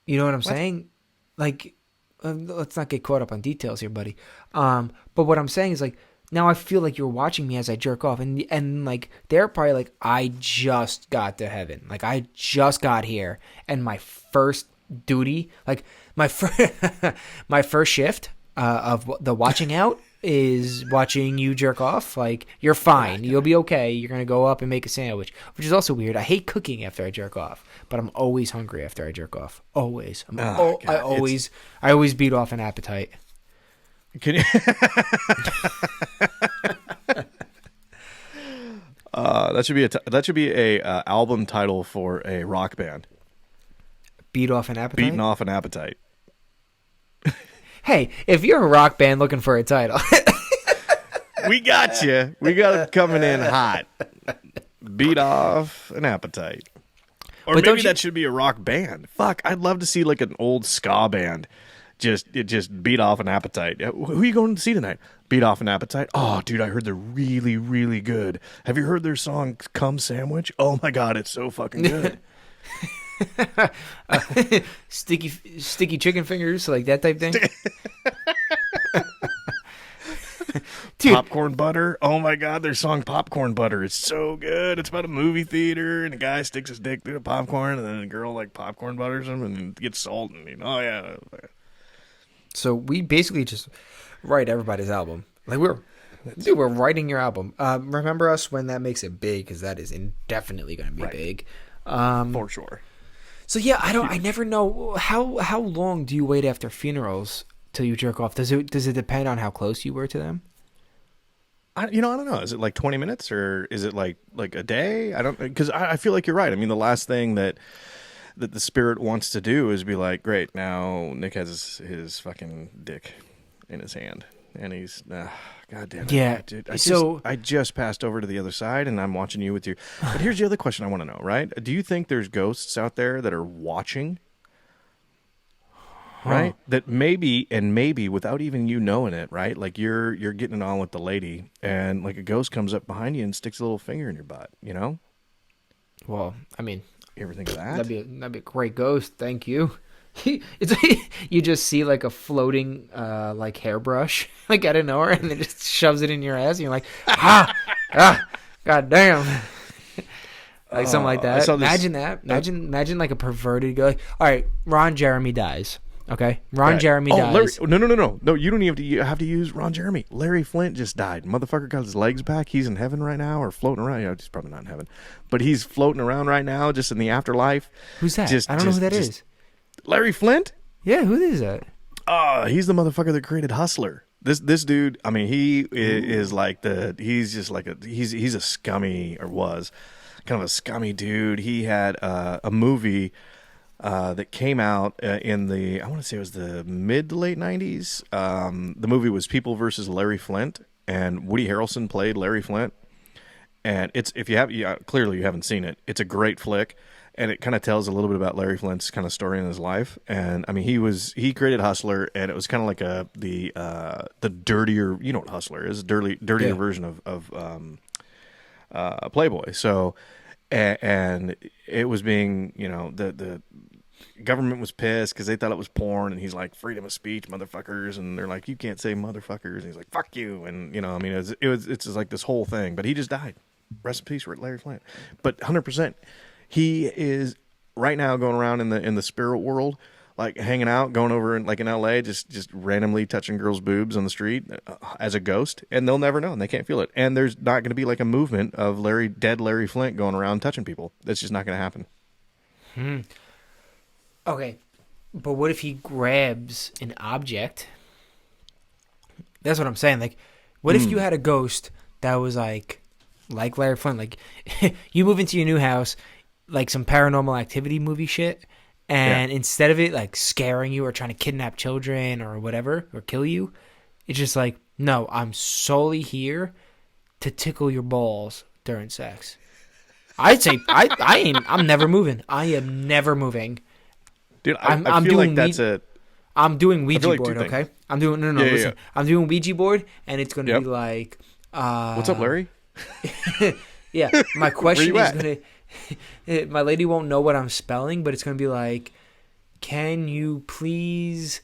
you know what I'm saying? Like, let's not get caught up on details here, buddy. But what I'm saying is like, now I feel like you're watching me as I jerk off, and like they're probably like, I just got to heaven, like I just got here, and my first duty, like my first shift of the watching out is watching you jerk off. Like, you're fine, you'll be okay. You're gonna go up and make a sandwich, which is also weird. I hate cooking after I jerk off, but I'm always hungry after I jerk off. Always. I always beat off an appetite. Can you? That should be a album title for a rock band. Beat off an appetite. Beating off an appetite. Hey, if you're a rock band looking for a title, we got you. We got it coming in hot. Beat off an appetite. Or maybe that should be a rock band. Fuck, I'd love to see like an old ska band just beat off an appetite. Who are you going to see tonight? Beat off an appetite. Oh, dude, I heard they're really, really good. Have you heard their song "Cum Sandwich"? Oh my god, it's so fucking good. Sticky chicken fingers, like that type thing. Dude. Popcorn butter. Oh my god, their song "Popcorn Butter" is so good. It's about a movie theater and a guy sticks his dick through the popcorn, and then a girl like popcorn butters him and gets salt. And oh yeah. So we basically just write everybody's album. Like we're writing your album. Remember us when that makes it big, because that is indefinitely going to be big. For sure. So yeah, I never know how long do you wait after funerals till you jerk off? Does it depend on how close you were to them? I don't know. Is it like 20 minutes or is it like a day? I don't, because I feel like you're right. I mean, the last thing that the spirit wants to do is be like, great, now Nick has his fucking dick in his hand and he's, god damn it. Yeah. Dude, I just passed over to the other side and I'm watching you with you. But here's the other question I want to know, right? Do you think there's ghosts out there that are watching? Right? That maybe without even you knowing it, right? Like you're getting it on with the lady and like a ghost comes up behind you and sticks a little finger in your butt, you know? Well, I mean, you ever think of that? That'd be a great ghost, thank you. You just see like a floating like hairbrush like out of nowhere and then just shoves it in your ass and you're like, god damn. Like something like that. Imagine that. Imagine like a perverted guy. Like, all right, Ron Jeremy dies. Okay, Ron Jeremy dies. No. No, you don't even have to use Ron Jeremy. Larry Flint just died. Motherfucker got his legs back. He's in heaven right now or floating around. Yeah, he's probably not in heaven. But he's floating around right now just in the afterlife. Who's that? I don't know who that is. Larry Flint? Yeah, who is that? He's the motherfucker that created Hustler. This dude, I mean, he is like he's a scummy, or was kind of a scummy dude. He had a movie that came out in the, I want to say it was the mid to late 90s. The movie was People versus Larry Flint, and Woody Harrelson played Larry Flint. And it's, if you have, clearly you haven't seen it. It's a great flick, and it kind of tells a little bit about Larry Flint's kind of story in his life. And I mean, he created Hustler, and it was kind of like the dirtier, you know what Hustler is, dirtier version of Playboy. So, and it was being, the government was pissed because they thought it was porn, and he's like, freedom of speech, motherfuckers, and they're like, you can't say motherfuckers, and he's like, fuck you, and I mean, it's just like this whole thing. But he just died. Rest in peace for Larry Flint. But 100%, he is right now going around in the spirit world, like hanging out, going over in LA, just randomly touching girls' boobs on the street as a ghost, and they'll never know, and they can't feel it. And there's not going to be like a movement of dead Larry Flint going around touching people. That's just not going to happen. Okay, but what if he grabs an object? That's what I'm saying. Like, what if you had a ghost that was like Larry Flint? Like, you move into your new house, like some Paranormal Activity movie shit, and instead of it like scaring you or trying to kidnap children or whatever or kill you, it's just like, no, I'm solely here to tickle your balls during sex. I'd say I'm never moving. I am never moving. Dude, I feel like that's it. I'm doing Ouija board, okay? Things. I'm doing listen. Yeah. I'm doing Ouija board, and it's going to be like, what's up, Larry? Yeah, my question is going to, my lady won't know what I'm spelling, but it's going to be like, can you please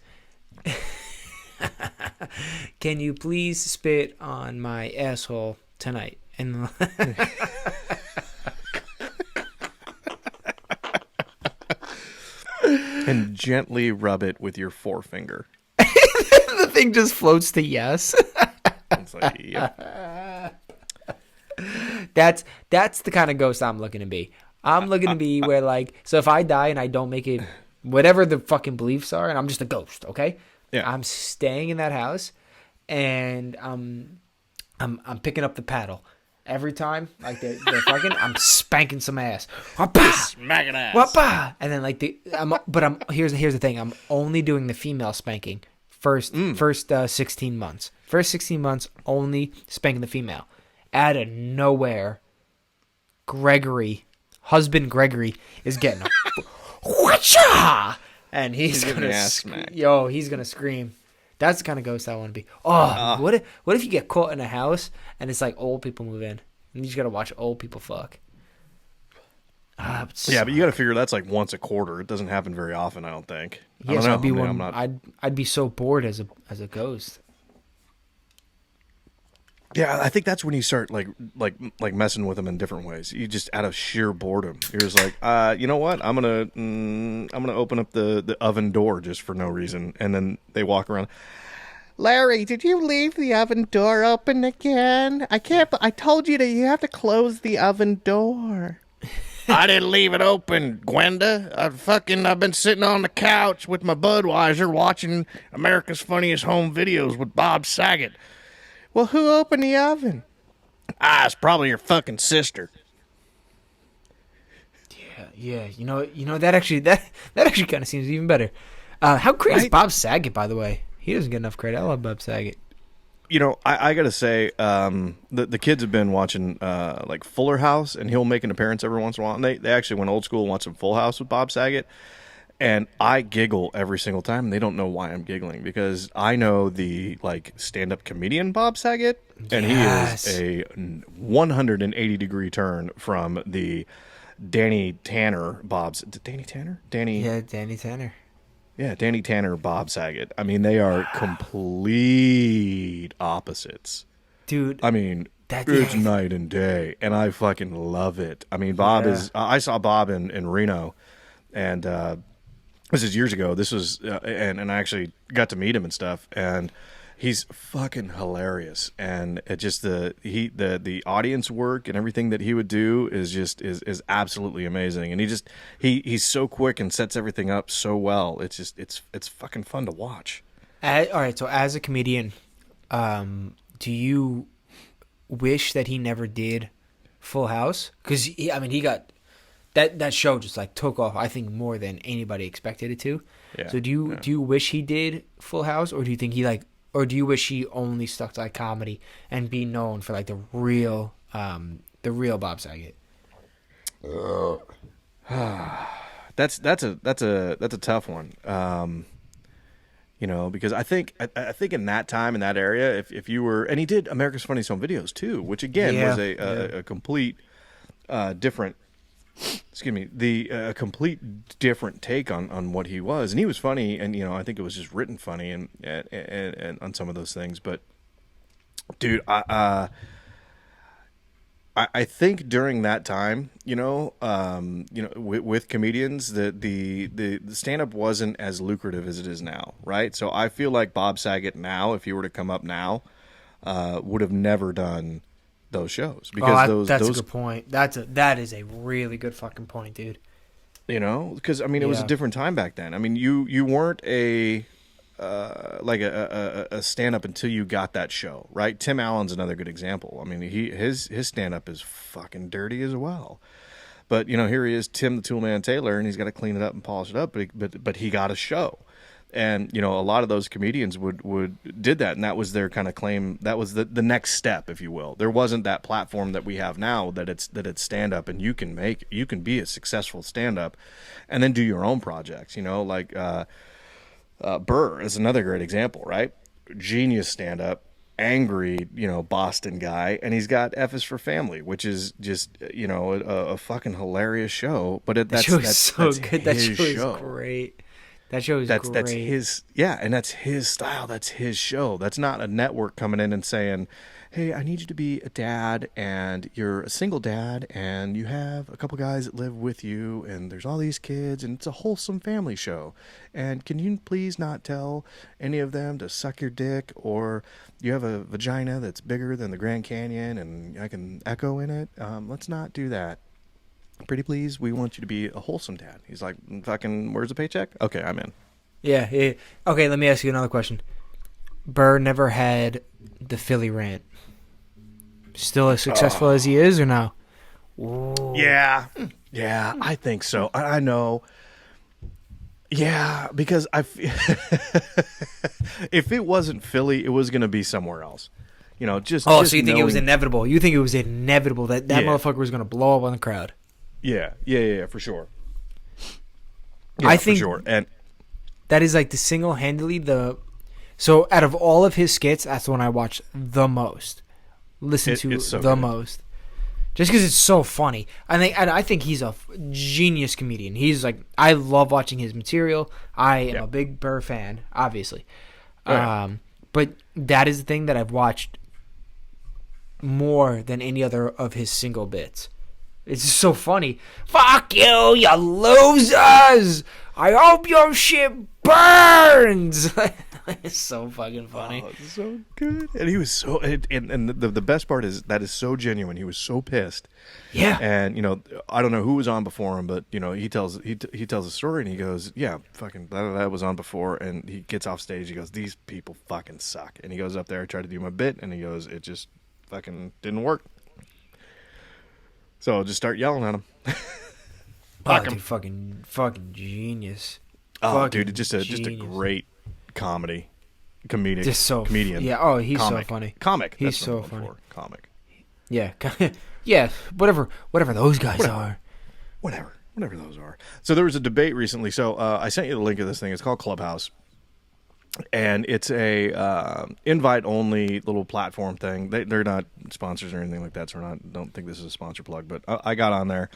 spit on my asshole tonight? And and gently rub it with your forefinger. The thing just floats to yes. It's like, yep. That's the kind of ghost I'm looking to be. I'm looking to be where, like, so if I die and I don't make it, whatever the fucking beliefs are, and I'm just a ghost, okay? Yeah. I'm staying in that house, and I'm picking up the paddle. Every time, like they're fucking, I'm spanking some ass. Smacking ass. Wapa! And then like here's the thing. I'm only doing the female spanking first 16 months. First 16 months only spanking the female. Out of nowhere, husband Gregory is getting a whatcha! and he's getting gonna the ass smacked. he's gonna scream. That's the kind of ghost I want to be. Oh, what if you get caught in a house and it's like old people move in and you just gotta watch old people fuck? Yeah, but you got to figure that's like once a quarter. It doesn't happen very often, I don't think. I Yes, don't know. I'd be I'm not. I'd be so bored as a ghost. Yeah, I think that's when you start like messing with them in different ways. You just out of sheer boredom, you're just like, you know what? I'm gonna open up the oven door just for no reason, and then they walk around. Larry, did you leave the oven door open again? I can't. I told you you have to close the oven door. I didn't leave it open, Gwenda. I've been sitting on the couch with my Budweiser watching America's Funniest Home Videos with Bob Saget. Well, who opened the oven? It's probably your fucking sister. Yeah. You know that actually kind of seems even better. How great is Bob Saget, by the way? He doesn't get enough credit. I love Bob Saget. You know, I gotta say, the kids have been watching like Fuller House, and he'll make an appearance every once in a while. And they actually went old school and watched some Full House with Bob Saget, and I giggle every single time. And they don't know why I'm giggling because I know the like stand-up comedian Bob Saget, and Yes. he is a 180-degree turn from the Danny Tanner Danny Tanner. Yeah, Danny Tanner. Yeah, Danny Tanner, Bob Saget. I mean, they are complete opposites. Dude. I mean, it's night and day, and I fucking love it. I mean, Bob is... I saw Bob in Reno, and this is years ago. This was... and I actually got to meet him and stuff, and he's fucking hilarious. And it just... The audience work and everything that he would do is absolutely amazing. And he's so quick and sets everything up so well. It's just... It's fucking fun to watch. All right, so as a comedian, do you wish that he never did Full House? Because he got that show just like took off. I think more than anybody expected it to. Yeah. So do you wish he did Full House, or do you think or do you wish he only stuck to like comedy and be known for like the real Bob Saget? That's a tough one. You know, because I think in that time in that area, if you were, and he did America's Funniest Home Videos too, which again was a complete different. Excuse me, a complete different take on what he was, and he was funny, and you know I think it was just written funny and on some of those things. But dude, I think during that time, with comedians, the stand up wasn't as lucrative as it is now, right? So I feel like Bob Saget now, if he were to come up now, would have never done those shows because that's a good point. That is a really good fucking point, dude. You know, because I mean, it was a different time back then. I mean, you weren't a stand up until you got that show, right? Tim Allen's another good example. I mean, his stand up is fucking dirty as well. But you know, here he is, Tim the Toolman Taylor, and he's got to clean it up and polish it up. But he got a show, and you know, a lot of those comedians did that, and that was their kind of claim. That was the next step, if you will. There wasn't that platform that we have now that it's stand up, and you can be a successful stand up, and then do your own projects. You know, like. Burr is another great example, right? Genius stand-up, angry, Boston guy, and he's got F is for Family, which is just, a fucking hilarious show. But that's so that's good. That show is great. That show is great. That's his, and that's his style. That's his show. That's not a network coming in and saying, hey, I need you to be a dad, and you're a single dad, and you have a couple guys that live with you, and there's all these kids, and it's a wholesome family show. And can you please not tell any of them to suck your dick, or you have a vagina that's bigger than the Grand Canyon, and I can echo in it? Let's not do that. Pretty please, we want you to be a wholesome dad. He's like, fucking, where's the paycheck? Okay, I'm in. Yeah. Okay, let me ask you another question. Burr never had the Philly rant. Still as successful as he is, or no? Ooh. Yeah, I think so. I know. Yeah, because if it wasn't Philly, it was going to be somewhere else. So you think it was inevitable? You think it was inevitable that motherfucker was going to blow up on the crowd? Yeah, for sure. Yeah, I think for sure. And That is like the single-handedly the. So out of all of his skits, that's the one I watch the most. Listen to it's so the good. most. Just because it's so funny. I think he's a genius comedian. He's like, I love watching his material. I am a big Burr fan, obviously. But that is the thing that I've watched more than any other of his single bits. It's just so funny. Fuck you, you losers! I hope your shit burns! It's so fucking funny. Oh, it's so good. And he was so, and the best part is that is so genuine. He was so pissed. Yeah. And I don't know who was on before him, but he tells a story and he goes, yeah, fucking that was on before. And he gets off stage. He goes, these people fucking suck. And he goes up there, tried to do my bit, and he goes, it just fucking didn't work. So I'll just start yelling at him. Fuck him. Dude, fucking genius. Oh, Fucking dude, just a great comedian. Yeah. Oh, he's comic. so funny. Comic. He's That's so what I'm funny. for. Comic. Yeah. Yeah. Whatever those guys are. Whatever those are. So there was a debate recently. So I sent you the link of this thing. It's called Clubhouse, and it's a invite-only little platform thing. They're not sponsors or anything like that. So don't think this is a sponsor plug. But I got on there.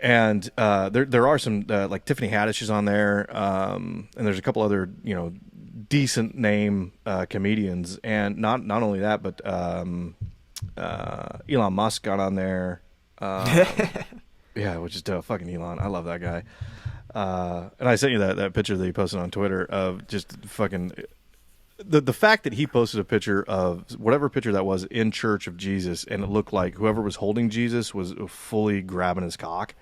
And there are some like Tiffany Haddish is on there, and there's a couple other decent name comedians, and not only that, but Elon Musk got on there. Yeah, which is fucking Elon. I love that guy. And I sent you that picture that he posted on Twitter of just fucking the fact that he posted a picture of whatever picture that was in church of Jesus, and it looked like whoever was holding Jesus was fully grabbing his cock.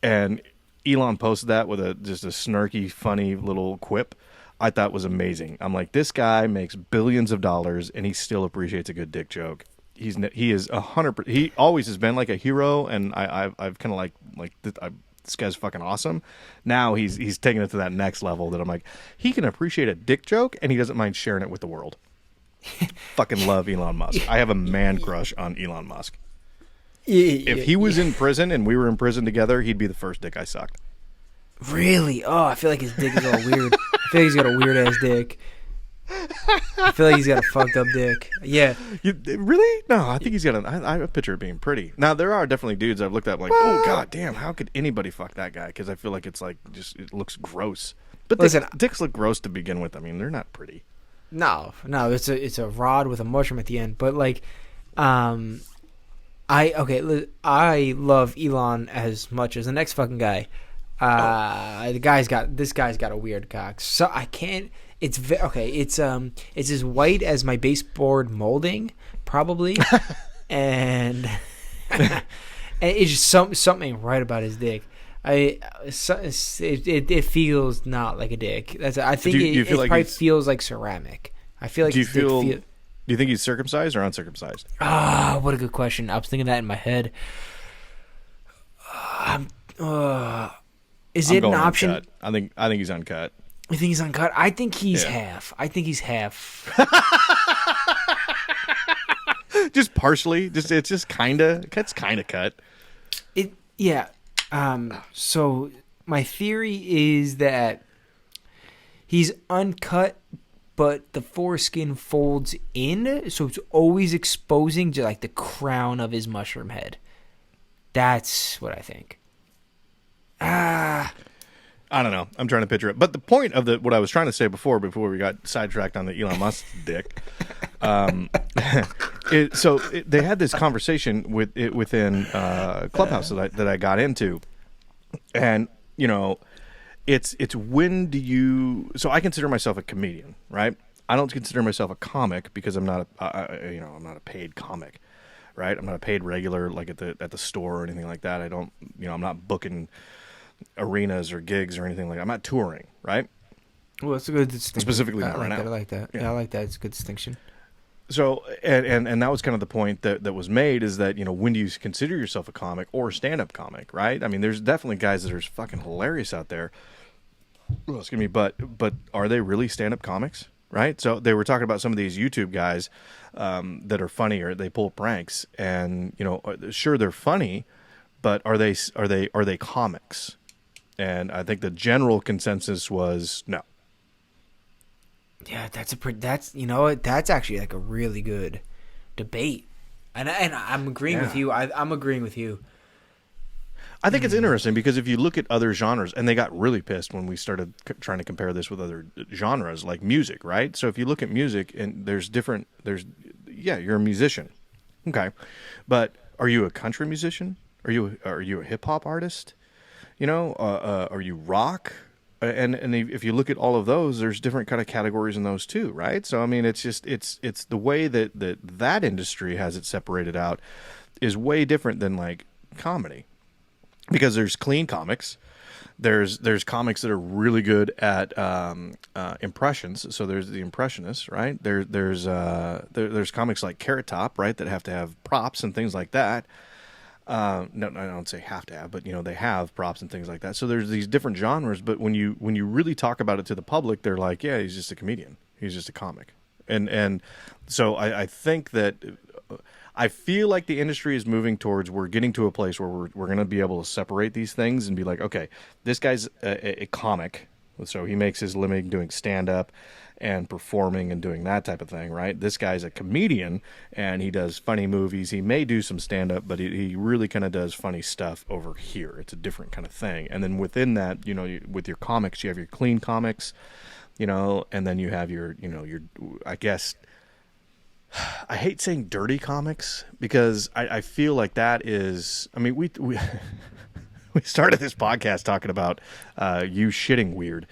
And Elon posted that with just a snarky, funny little quip. I thought was amazing. I'm like, this guy makes billions of dollars, and he still appreciates a good dick joke. He is 100%. He always has been like a hero, and I've kind of like this guy's fucking awesome. Now he's taking it to that next level that I'm like, he can appreciate a dick joke and he doesn't mind sharing it with the world. Fucking love Elon Musk. I have a man crush on Elon Musk. If he was in prison and we were in prison together, he'd be the first dick I sucked. Really? Oh, I feel like his dick is all weird. I feel like he's got a weird ass dick. I feel like he's got a fucked up dick. Yeah. Really? No, I think he's got I picture it being pretty. Now, there are definitely dudes I've looked at like, oh, god damn, how could anybody fuck that guy? Because I feel like it's like, just, it looks gross. But listen, dicks look gross to begin with. I mean, they're not pretty. No, it's a rod with a mushroom at the end. But like, I love Elon as much as the next fucking guy. This guy's got a weird cock. So I can't. It's It's as white as my baseboard molding, probably, and it's just something right about his dick. It feels not like a dick. I think it probably feels like ceramic. I feel like. Do you think he's circumcised or uncircumcised? Ah, what a good question. I was thinking that in my head. Is it an option? Uncut. I think he's uncut. You think he's uncut? I think he's half. I think he's half. Just partially. It's just kinda. It's kinda cut. So my theory is that he's uncut, but the foreskin folds in, so it's always exposing to like the crown of his mushroom head. That's what I think. I don't know. I'm trying to picture it. But the point of what I was trying to say before we got sidetracked on the Elon Musk dick. They had this conversation within Clubhouse that I got into, and it's when do you? So I consider myself a comedian, right? I don't consider myself a comic because I'm not I'm not a paid comic, right? I'm not a paid regular like at the store or anything like that. I don't I'm not booking arenas or gigs or anything like that. I'm not touring, right? Well, it's a good distinction. Specifically not right now. I like that. Yeah, I like that. It's a good distinction. So, and that was kind of the point that was made is that, when do you consider yourself a comic or a stand-up comic, right? I mean, there's definitely guys that are fucking hilarious out there. Oh, excuse me, but are they really stand-up comics, right? So they were talking about some of these YouTube guys that are funny or they pull pranks, and sure they're funny, but are they comics? And I think the general consensus was no. Yeah, that's you know what, that's actually like a really good debate, and I'm agreeing with you. I'm agreeing with you. I think it's interesting because if you look at other genres, and they got really pissed when we started trying to compare this with other genres like music, right? So if you look at music, and you're a musician, okay, but are you a country musician? Are you a hip hop artist? Are you rock? And if you look at all of those, there's different kind of categories in those too, right? So I mean, it's just it's the way that industry has it separated out is way different than like comedy, because there's clean comics, there's comics that are really good at impressions. So there's the impressionists, right? There's comics like Carrot Top, right, that have to have props and things like that. No, I don't say have to have, but they have props and things like that. So there's these different genres, but when you really talk about it to the public, they're like, yeah, he's just a comedian, he's just a comic, and so I think that I feel like the industry is moving towards, we're getting to a place where we're going to be able to separate these things and be like, okay, this guy's a comic, so he makes his living doing stand up and performing and doing that type of thing, right? This guy's a comedian and he does funny movies. He may do some stand-up, but he really kind of does funny stuff over here. It's a different kind of thing. And then within that, with your comics, you have your clean comics, and then you have your I guess, I hate saying dirty comics, because I feel like that is, I mean, we we started this podcast talking about you shitting weird.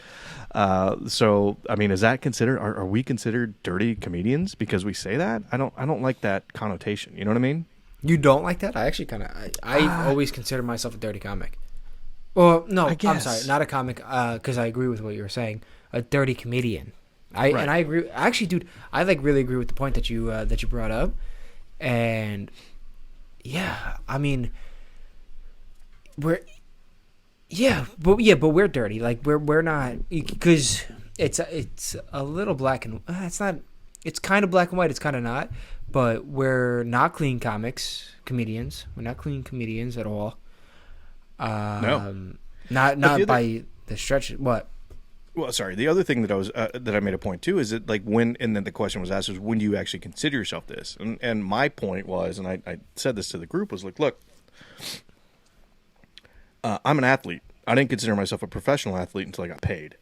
So I mean, is that considered? Are we considered dirty comedians because we say that? I don't like that connotation. You know what I mean? You don't like that? I actually kind of. I always consider myself a dirty comic. Well, no, I'm sorry, not a comic. Because I agree with what you were saying. A dirty comedian. And I agree. Actually, dude, I really agree with the point that you brought up. And yeah, I mean, but we're dirty. Like we're not, because it's a little black and it's not. It's kind of black and white. It's kind of not. But we're not clean comedians. We're not clean comedians at all. No, not by the stretch. What? Well, sorry. The other thing that I made a point too is that, like, and then the question was asked, is when do you actually consider yourself this? And my point was, and I said this to the group, was like, look, I'm an athlete. I didn't consider myself a professional athlete until I got paid.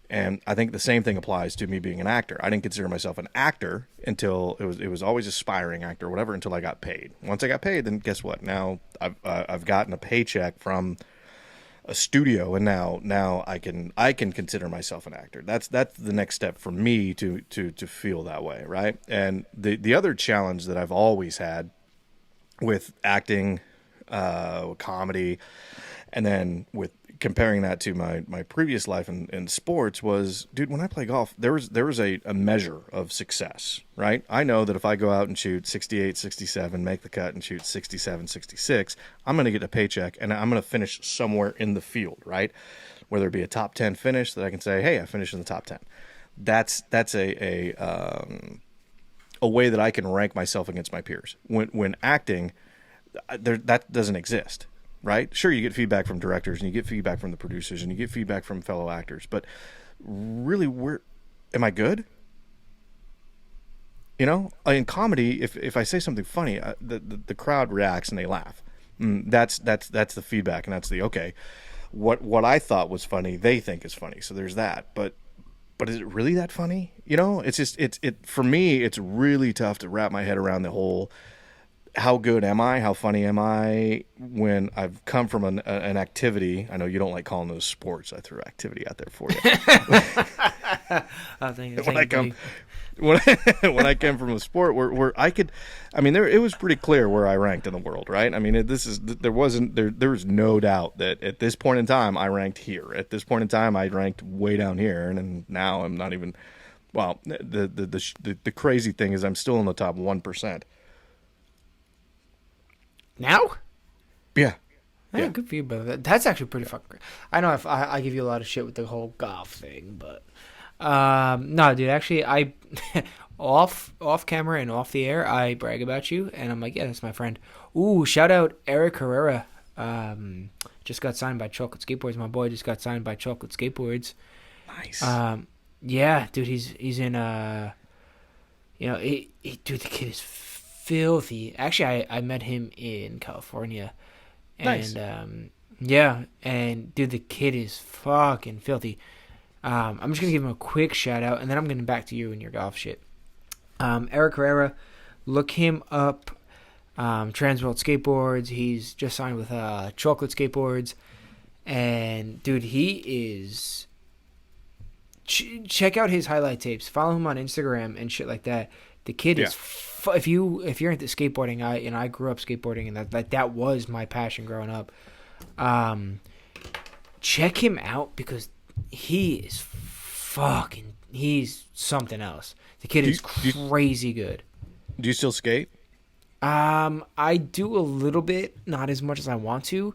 And I think the same thing applies to me being an actor. I didn't consider myself an actor until it was always aspiring actor or whatever, until I got paid. Once I got paid, then guess what? Now I've gotten a paycheck from a studio, and now I can consider myself an actor. That's the next step for me to feel that way, right? And the other challenge that I've always had with acting, comedy, and then with comparing that to my previous life in sports was, dude, when I play golf, there was a measure of success, right? I know that if I go out and shoot 68, 67, make the cut and shoot 67, 66, I'm going to get a paycheck and I'm going to finish somewhere in the field, right? Whether it be a top 10 finish that I can say, hey, I finished in the top 10. That's a way that I can rank myself against my peers. When acting, that doesn't exist. Right? Sure, you get feedback from directors and you get feedback from the producers and you get feedback from fellow actors, but really, am I good? In comedy, if I say something funny, the crowd reacts and they laugh. That's the feedback, and that's the okay. What I thought was funny, they think is funny. So there's that. But is it really that funny? It's just for me, it's really tough to wrap my head around the whole. How good am I? How funny am I when I've come from an activity? I know you don't like calling those sports. I threw activity out there for you. When I came from a sport where I could, I mean, it was pretty clear where I ranked in the world, right? I mean, there was no doubt that at this point in time I ranked here. At this point in time I ranked way down here, and then now I'm not even. Well, the crazy thing is I'm still in the top 1%. Now? Yeah. Yeah, good for you, but that's actually pretty fucking great. I know I give you a lot of shit with the whole golf thing, but no, dude. Actually, I off camera and off the air, I brag about you, and I'm like, yeah, that's my friend. Ooh, shout out Eric Herrera. just got signed by Chocolate Skateboards. My boy just got signed by Chocolate Skateboards. Nice. Yeah, dude, he's in dude, the kid is filthy. Actually, I met him in California, and Nice. yeah, and dude, the kid is fucking filthy. I'm just gonna give him a quick shout out, and then I'm getting back to you and your golf shit. Eric Herrera, look him up. Transworld Skateboards. He's just signed with Chocolate Skateboards, and dude, he is. Check out his highlight tapes. Follow him on Instagram and shit like that. The kid Yeah. is. If you're into skateboarding, I grew up skateboarding, and that was my passion growing up. Check him out because he is he's something else. The kid is crazy good. Do you still skate? I do a little bit, not as much as I want to.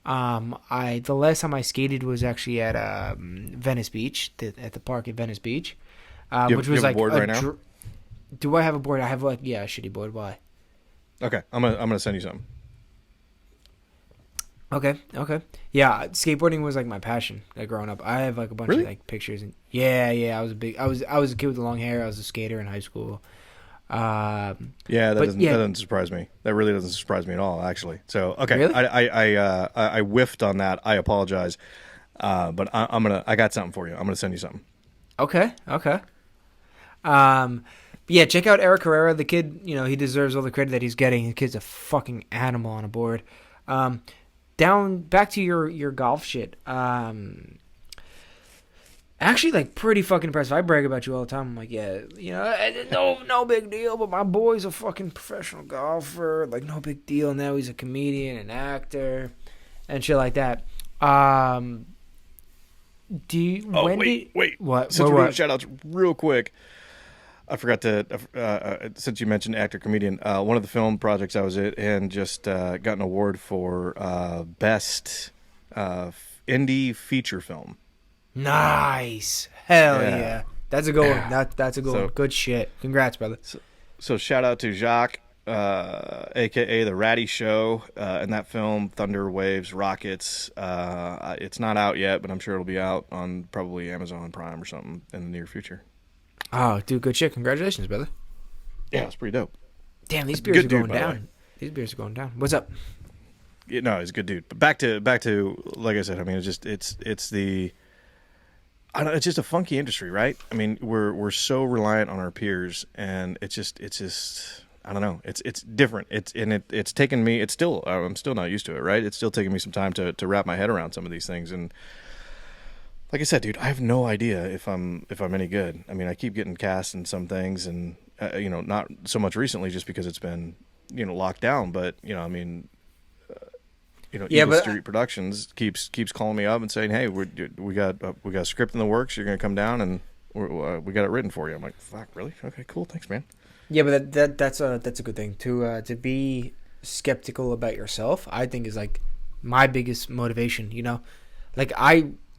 The last time I skated was actually at Venice Beach, at the park at Venice Beach, which was like a board right now? Do I have a board? I have a shitty board. Why? Okay, I'm gonna send you something. Okay. Yeah, skateboarding was like my passion growing up. I have like a bunch Really? of like pictures and yeah. I was a kid with long hair. I was a skater in high school. Yeah, that doesn't surprise me. That really doesn't surprise me at all, actually. So okay, Really? I whiffed on that. I apologize, but I got something for you. I'm gonna send you something. Okay. Yeah, check out Eric Herrera. The kid, he deserves all the credit that he's getting. The kid's a fucking animal on a board. Back to your golf shit. Actually, like, pretty fucking impressive. I brag about you all the time. I'm like, yeah, no big deal, but my boy's a fucking professional golfer. Like, no big deal. Now he's a comedian, an actor, and shit like that. Wait. What? Since we're doing What? shout outs real quick, I forgot to, since you mentioned actor comedian, one of the film projects I was in just got an award for best indie feature film. Nice. Hell Yeah. yeah. That's a good one. That's a good one. Good shit. Congrats, brother. So shout out to Jacques, aka the Ratty Show, and that film Thunder Waves Rockets. It's not out yet, but I'm sure it'll be out on probably Amazon Prime or something in the near future. Oh, dude, good shit. Congratulations, brother. Yeah, it's pretty dope. Damn, these beers Good are dude, going by the way. down. These beers are going down. What's up? Yeah, no, he's a good dude. But back to like I said, I mean, it's the. I don't know, it's just a funky industry, right? I mean, we're so reliant on our peers, and it's just I don't know. It's different. It's taken me. It's still I'm still not used to it, right? It's still taking me some time to wrap my head around some of these things. And like I said, dude, I have no idea if I'm any good. I mean, I keep getting cast in some things, and not so much recently, just because it's been locked down. But I mean. Eagle Street Productions keeps calling me up and saying, "Hey, we got a script in the works. You're going to come down and we got it written for you." I'm like, "Fuck, really? Okay, cool. Thanks, man." Yeah, but that's a good thing to be skeptical about yourself. I think is like my biggest motivation. Like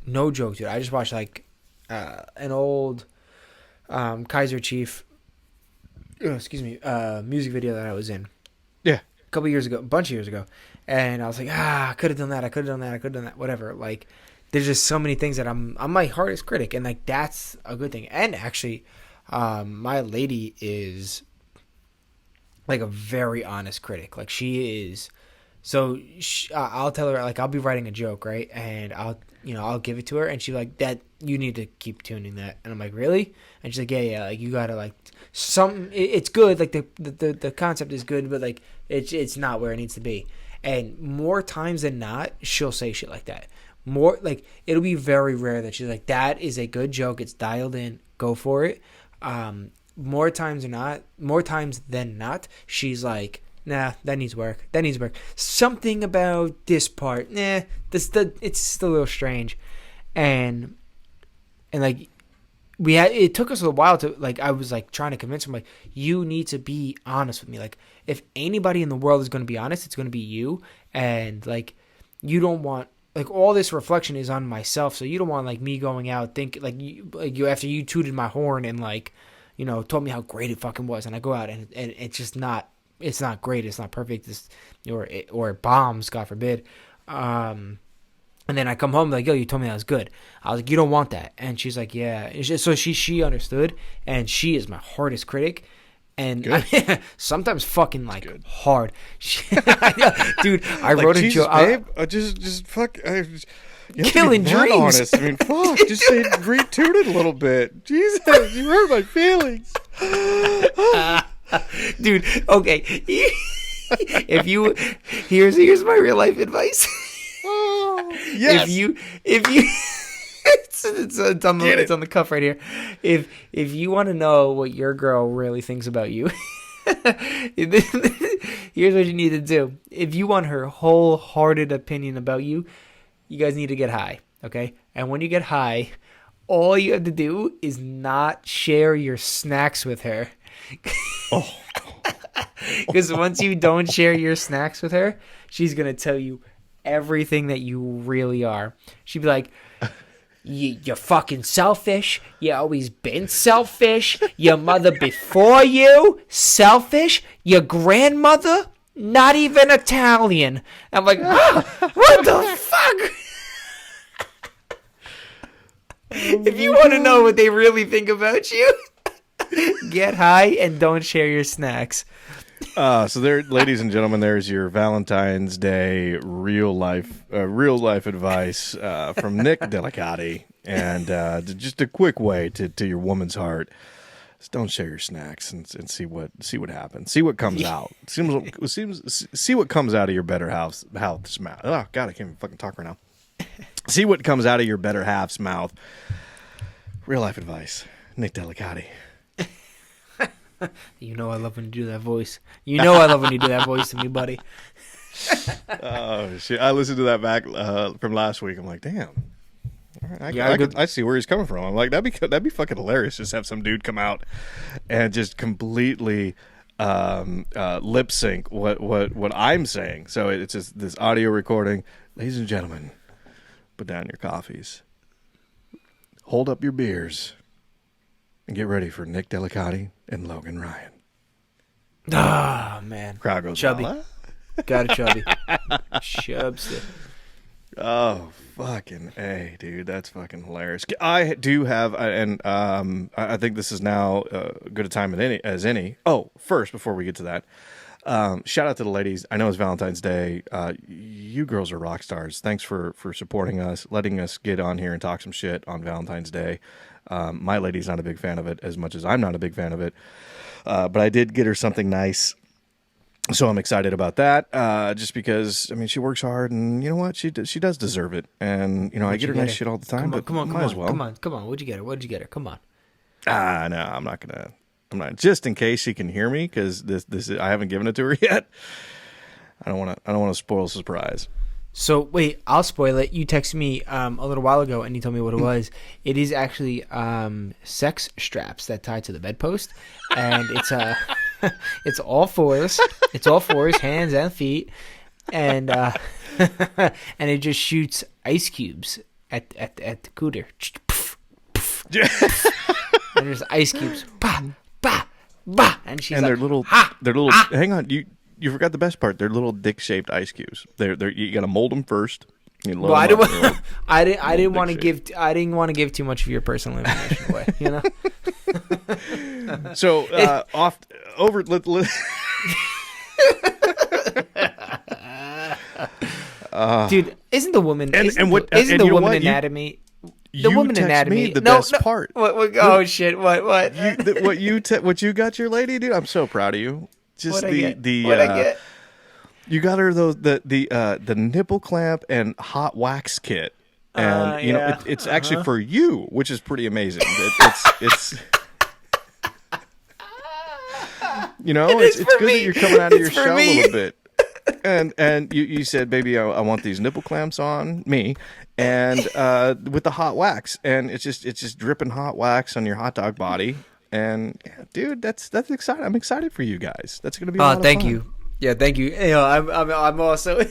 no joke, dude. I just watched like an old Kaiser Chief, music video that I was in. Yeah. A bunch of years ago. And I was like, I could have done that, whatever. Like, there's just so many things that I'm my hardest critic, and like that's a good thing. And actually, my lady is like a very honest critic. Like she is. So I'll tell her, like, I'll be writing a joke, right, and I'll give it to her, and she's like, "That you need to keep tuning that," and I'm like, "Really?" And she's like, "Yeah, like you gotta like it's good, like the concept is good, but like it's not where it needs to be." And more times than not, she'll say shit like that. More like it'll be very rare that she's like, "That is a good joke. It's dialed in. Go for it." More times than not, she's like, "Nah, that needs work. Something about this part, it's a little strange." And like it took us a while to like. I was like trying to convince him, like, you need to be honest with me. Like, if anybody in the world is going to be honest, it's going to be you. And like, you don't want like all this reflection is on myself, so you don't want like me going out think like you after you tooted my horn and like told me how great it fucking was, and I go out and it's just not it's not great. It's not perfect. Or it bombs, God forbid. And then I come home like, yo, you told me that was good. I was like, you don't want that. And she's like, yeah. So she understood, and she is my hardest critic. And sometimes fucking like hard. Dude, I wrote a joke. Babe, just fuck. You have killing to be that dreams. honest. I mean, fuck. Just say, retune it a little bit. Jesus, you hurt my feelings. Dude, okay. If you here's my real life advice. Oh, yes. If you it's on the cuff right here. If you want to know what your girl really thinks about you, here's what you need to do. If you want her wholehearted opinion about you, you guys need to get high, okay? And when you get high, all you have to do is not share your snacks with her. Oh. Because once you don't share your snacks with her, she's going to tell you everything that you really are. She'd be like, you're fucking selfish. You always been selfish. Your mother before you, selfish. Your grandmother, not even Italian. I'm like, what the fuck? If you want to know what they really think about you, get high and don't share your snacks. So there, ladies and gentlemen, there's your Valentine's Day real life advice from Nick Delicati, and just a quick way to your woman's heart. Just don't share your snacks and see what happens. See what comes out. See what comes out of your better half's mouth. Oh God, I can't even fucking talk right now. See what comes out of your better half's mouth. Real life advice, Nick Delicati. You know I love when you do that voice. You know I love when you do that voice to me, buddy. Oh shit! I listened to that back from last week. I'm like, damn. I see where he's coming from. I'm like, that'd be fucking hilarious. Just have some dude come out and just completely lip sync what I'm saying. So it's just this audio recording. Ladies and gentlemen, put down your coffees, hold up your beers, and get ready for Nick Delicati and Logan Ryan. Ah, man. Crowd goes chubby. wild. Got it, chubby. Chubster. Oh, fucking A, dude. That's fucking hilarious. I do have, and I think this is now good a time as any. Oh, first, before we get to that, shout out to the ladies. I know it's Valentine's Day. You girls are rock stars. Thanks for supporting us, letting us get on here and talk some shit on Valentine's Day. My lady's not a big fan of it as much as I'm not a big fan of it. But I did get her something nice. So I'm excited about that, just because, I mean, she works hard, and you know what? She does deserve it. And, you know, I get her nice shit all the time, but might as well. Come on. What'd you get her? Come on. No, I'm not, just in case she can hear me, because I haven't given it to her yet. I don't want to spoil the surprise. So wait, I'll spoil it. You texted me a little while ago, and you told me what it was. It is actually sex straps that tie to the bedpost, and it's it's all fours. It's all fours, hands and feet, and and it just shoots ice cubes at the cooter. And there's ice cubes. Bah, bah, bah, and she's and like, they're little. Hang on, you forgot the best part. They're little dick-shaped ice cubes. They're you got to mold them first. Well, I didn't want to give too much of your personal information away. You know. So dude, isn't the woman anatomy? The woman anatomy. Me the best part. What? Oh shit! What? What you got your lady, dude? I'm so proud of you. Just What'd I get? You got her the nipple clamp and hot wax kit, and you know it's actually for you, which is pretty amazing. It's you know it's good that you're coming out of your shell a little bit. And you said, baby, I want these nipple clamps on me, and with the hot wax, and it's just dripping hot wax on your hot dog body. And yeah, dude, that's exciting. I'm excited for you guys. That's gonna be a lot of thank fun. you. Yeah, thank you. You know, I'm also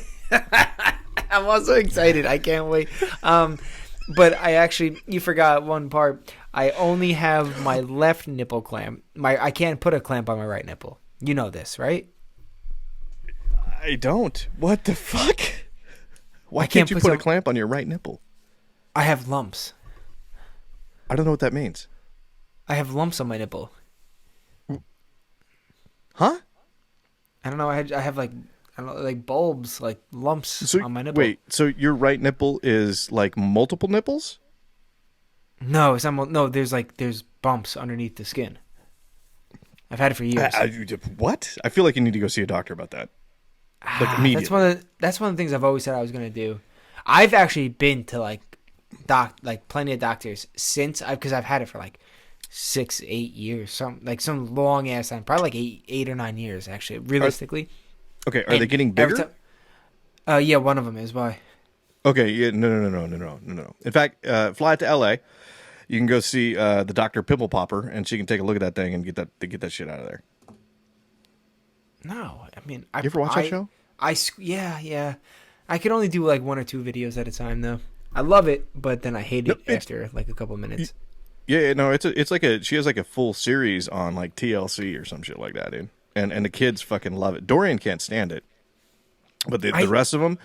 I'm also excited. I can't wait. But you forgot one part. I only have my left nipple clamp. I can't put a clamp on my right nipple. You know this, right? I don't. What the fuck? Why can't can't you put put a some- clamp on your right nipple? I have lumps. I don't know what that means. I have lumps on my nipple. Huh? I don't know. I have like I don't know, like bulbs, like lumps on my nipple. Wait, so your right nipple is like multiple nipples? No, it's not. No, there's bumps underneath the skin. I've had it for years. What? I feel like you need to go see a doctor about that. Like immediately. That's one of the things I've always said I was gonna do. I've actually been to like plenty of doctors since because I've had it for like 6-8 years, some long ass time, probably like 8 or 9 years actually. Realistically. Okay, are they getting bigger? Yeah, one of them is why. Okay, yeah, no. In fact, fly to LA. You can go see the Dr. Pimple Popper, and she can take a look at that thing and get that shit out of there. No, I mean, You ever watch that show? Yeah. I can only do like 1 or 2 videos at a time though. I love it, but then I hate it after like a couple of minutes. Yeah, no, it's like she has like a full series on like TLC or some shit like that, dude. And the kids fucking love it. Dorian can't stand it, but the rest of them,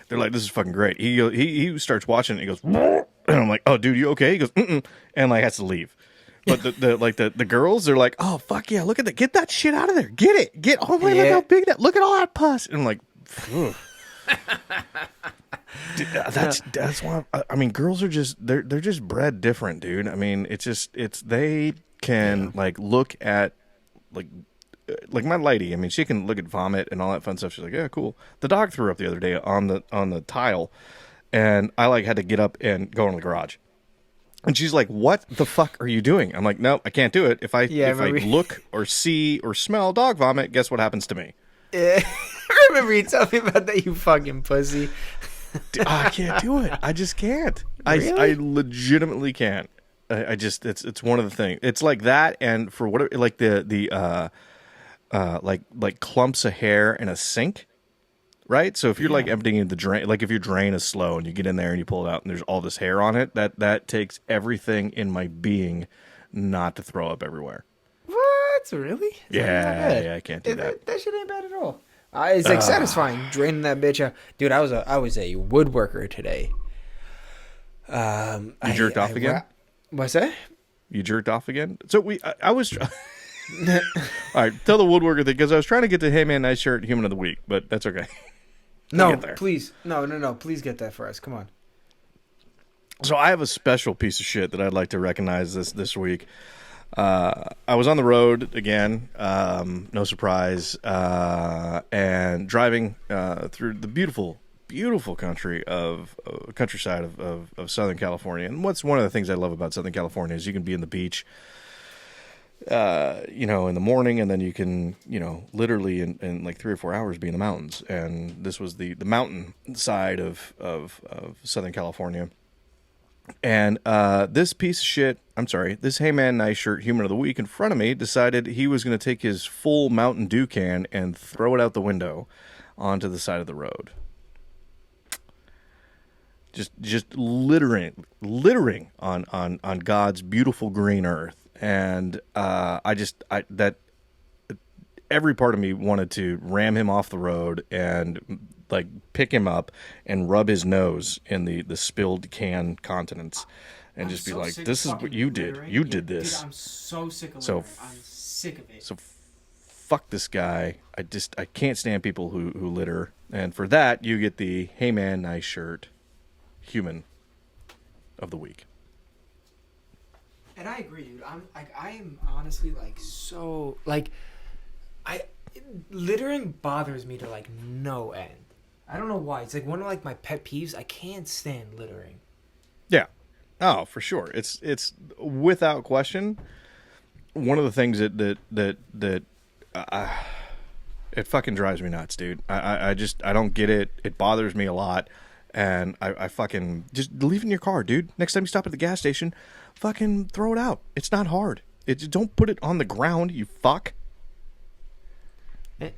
they're like, this is fucking great. He starts watching it. He goes, and I'm like, oh, dude, you okay? He goes, and like has to leave. But the girls, they're like, oh fuck yeah, look at that, get that shit out of there, get oh my, look how big that, look at all that pus. And I'm like, ugh. Dude, that's why I mean, girls are just they're just bred different, dude. I mean, it's they can like look at like my lady. I mean, she can look at vomit and all that fun stuff. She's like, yeah, cool. The dog threw up the other day on the tile, and I like had to get up and go in the garage. And she's like, what the fuck are you doing? I'm like, no, I can't do it. If I look or see or smell dog vomit, guess what happens to me? I remember you telling me about that, you fucking pussy. Dude, I can't do it. I just can't. Really? I legitimately can't. I just it's one of the things. It's like that, and for what like the like clumps of hair in a sink, right? So if you're like emptying the drain, like if your drain is slow and you get in there and you pull it out and there's all this hair on it, that takes everything in my being not to throw up everywhere. What? Really? Yeah, I can't do that. That shit ain't bad at all. It's like satisfying draining that bitch out, dude. I was a woodworker today. You jerked off again? What's that? You jerked off again? So I was. All right, tell the woodworker thing because I was trying to get to Hey Man Nice Shirt Human of the Week, but that's okay. No, please, no, please get that for us. Come on. So I have a special piece of shit that I'd like to recognize this week. I was on the road again, no surprise, and driving through the beautiful country countryside of Southern California. And what's one of the things I love about Southern California is you can be in the beach, in the morning, and then you can, literally in like 3 or 4 hours be in the mountains. And this was the mountain side of Southern California. And this piece of shit, this Hey Man Nice Shirt Human of the Week in front of me decided he was going to take his full Mountain Dew can and throw it out the window onto the side of the road. Just littering on God's beautiful green earth. And every part of me wanted to ram him off the road and like pick him up and rub his nose in the spilled can continents and just be like, this is what you did. You did this. Dude, I'm so sick of litter. I'm sick of it. So fuck this guy. I can't stand people who litter. And for that, you get the Hey Man Nice Shirt Human of the Week. And I agree, dude. I am honestly so littering bothers me to no end. I don't know why. It's one of my pet peeves. I can't stand littering. Yeah. Oh, for sure. It's without question one of the things that it fucking drives me nuts, dude. I don't get it. It bothers me a lot. And I fucking just leave it in your car, dude. Next time you stop at the gas station, fucking throw it out. It's not hard. Don't put it on the ground, you fuck.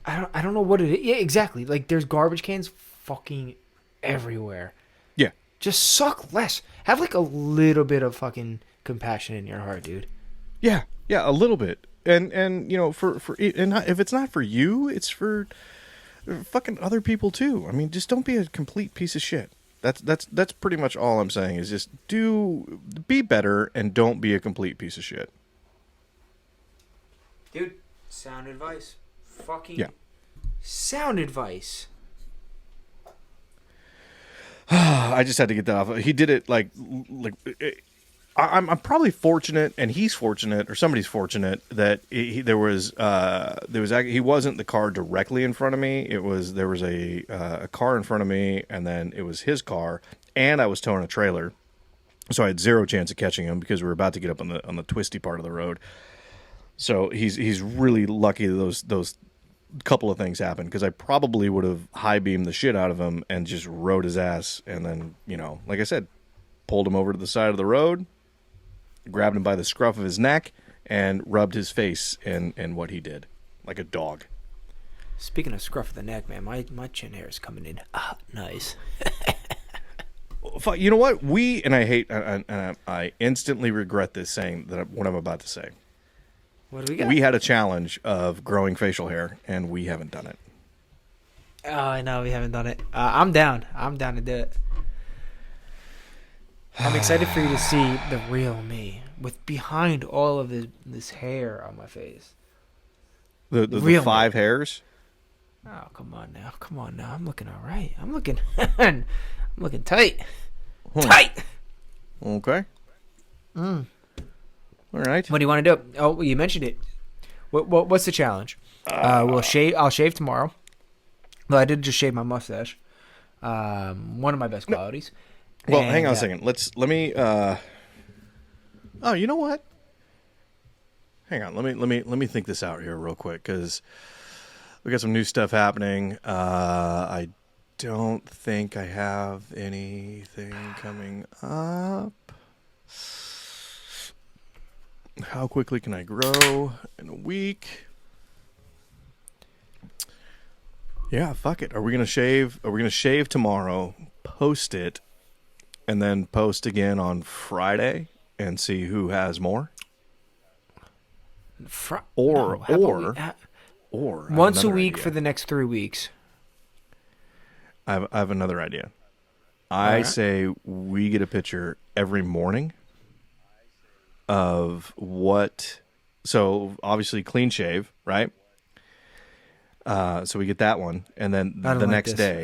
I don't know what it is. Yeah, exactly. There's garbage cans fucking everywhere. Yeah. Just suck less. Have a little bit of fucking compassion in your heart, dude. Yeah, a little bit. And for if it's not for you, it's for fucking other people too. I mean, just don't be a complete piece of shit. That's pretty much all I'm saying is just be better and don't be a complete piece of shit. Dude, sound advice. Fucking yeah. Sound advice. I just had to get that off. He did it like I'm probably fortunate, and he's fortunate, or somebody's fortunate that he wasn't the car directly in front of me. There was a car in front of me, and then it was his car, and I was towing a trailer, so I had zero chance of catching him because we were about to get up on the twisty part of the road. So he's really lucky that those couple of things happened, because I probably would have high beamed the shit out of him and just rode his ass, and then, like I said, pulled him over to the side of the road, grabbed him by the scruff of his neck, and rubbed his face in what he did, like a dog. Speaking of scruff of the neck, man, my chin hair is coming in. Nice. You know what? I instantly regret this saying what I'm about to say. What do we got? We had a challenge of growing facial hair, and we haven't done it. Oh, I know we haven't done it. I'm down. I'm down to do it. I'm excited for you to see the real me with behind all of this hair on my face. The real 5 hairs. Oh, come on now. I'm looking all right. I'm looking tight. Tight. Okay. All right. What do you want to do? Oh, well, you mentioned it. What's the challenge? I'll shave tomorrow. Well, I did just shave my mustache. One of my best qualities. Well, hang on a second. Let me. Oh, you know what? Hang on. Let me think this out here real quick, because we got some new stuff happening. I don't think I have anything coming up. How quickly can I grow in a week? Yeah, fuck it. Are we gonna shave tomorrow, post it, and then post again on Friday and see who has more? Or once a week for the next 3 weeks. I have another idea. I say we get a picture every morning of what. So obviously clean shave, right? So we get that one, and then the next day.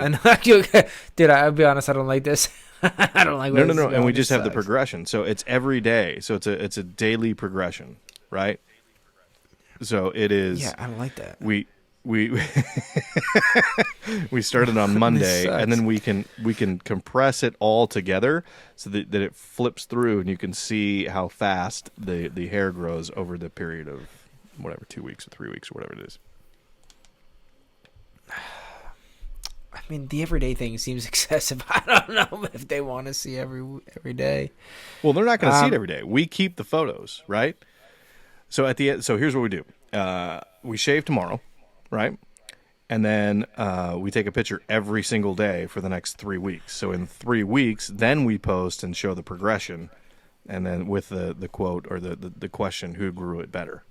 Dude, I'll be honest. I don't like this. I don't like. No. And we just have the progression. So it's every day. So it's a daily progression, right? So it is. Yeah, I don't like that. We we started on Monday, and then we can compress it all together so that it flips through, and you can see how fast the hair grows over the period of whatever, 2 weeks or 3 weeks or whatever it is. I mean, the everyday thing seems excessive. I don't know if they want to see every day. Well, they're not going to see it every day. We keep the photos, right? So at the end, so here's what we do: we shave tomorrow, right? And then we take a picture every single day for the next 3 weeks. So in 3 weeks, then we post and show the progression, and then with the quote or the question, who grew it better?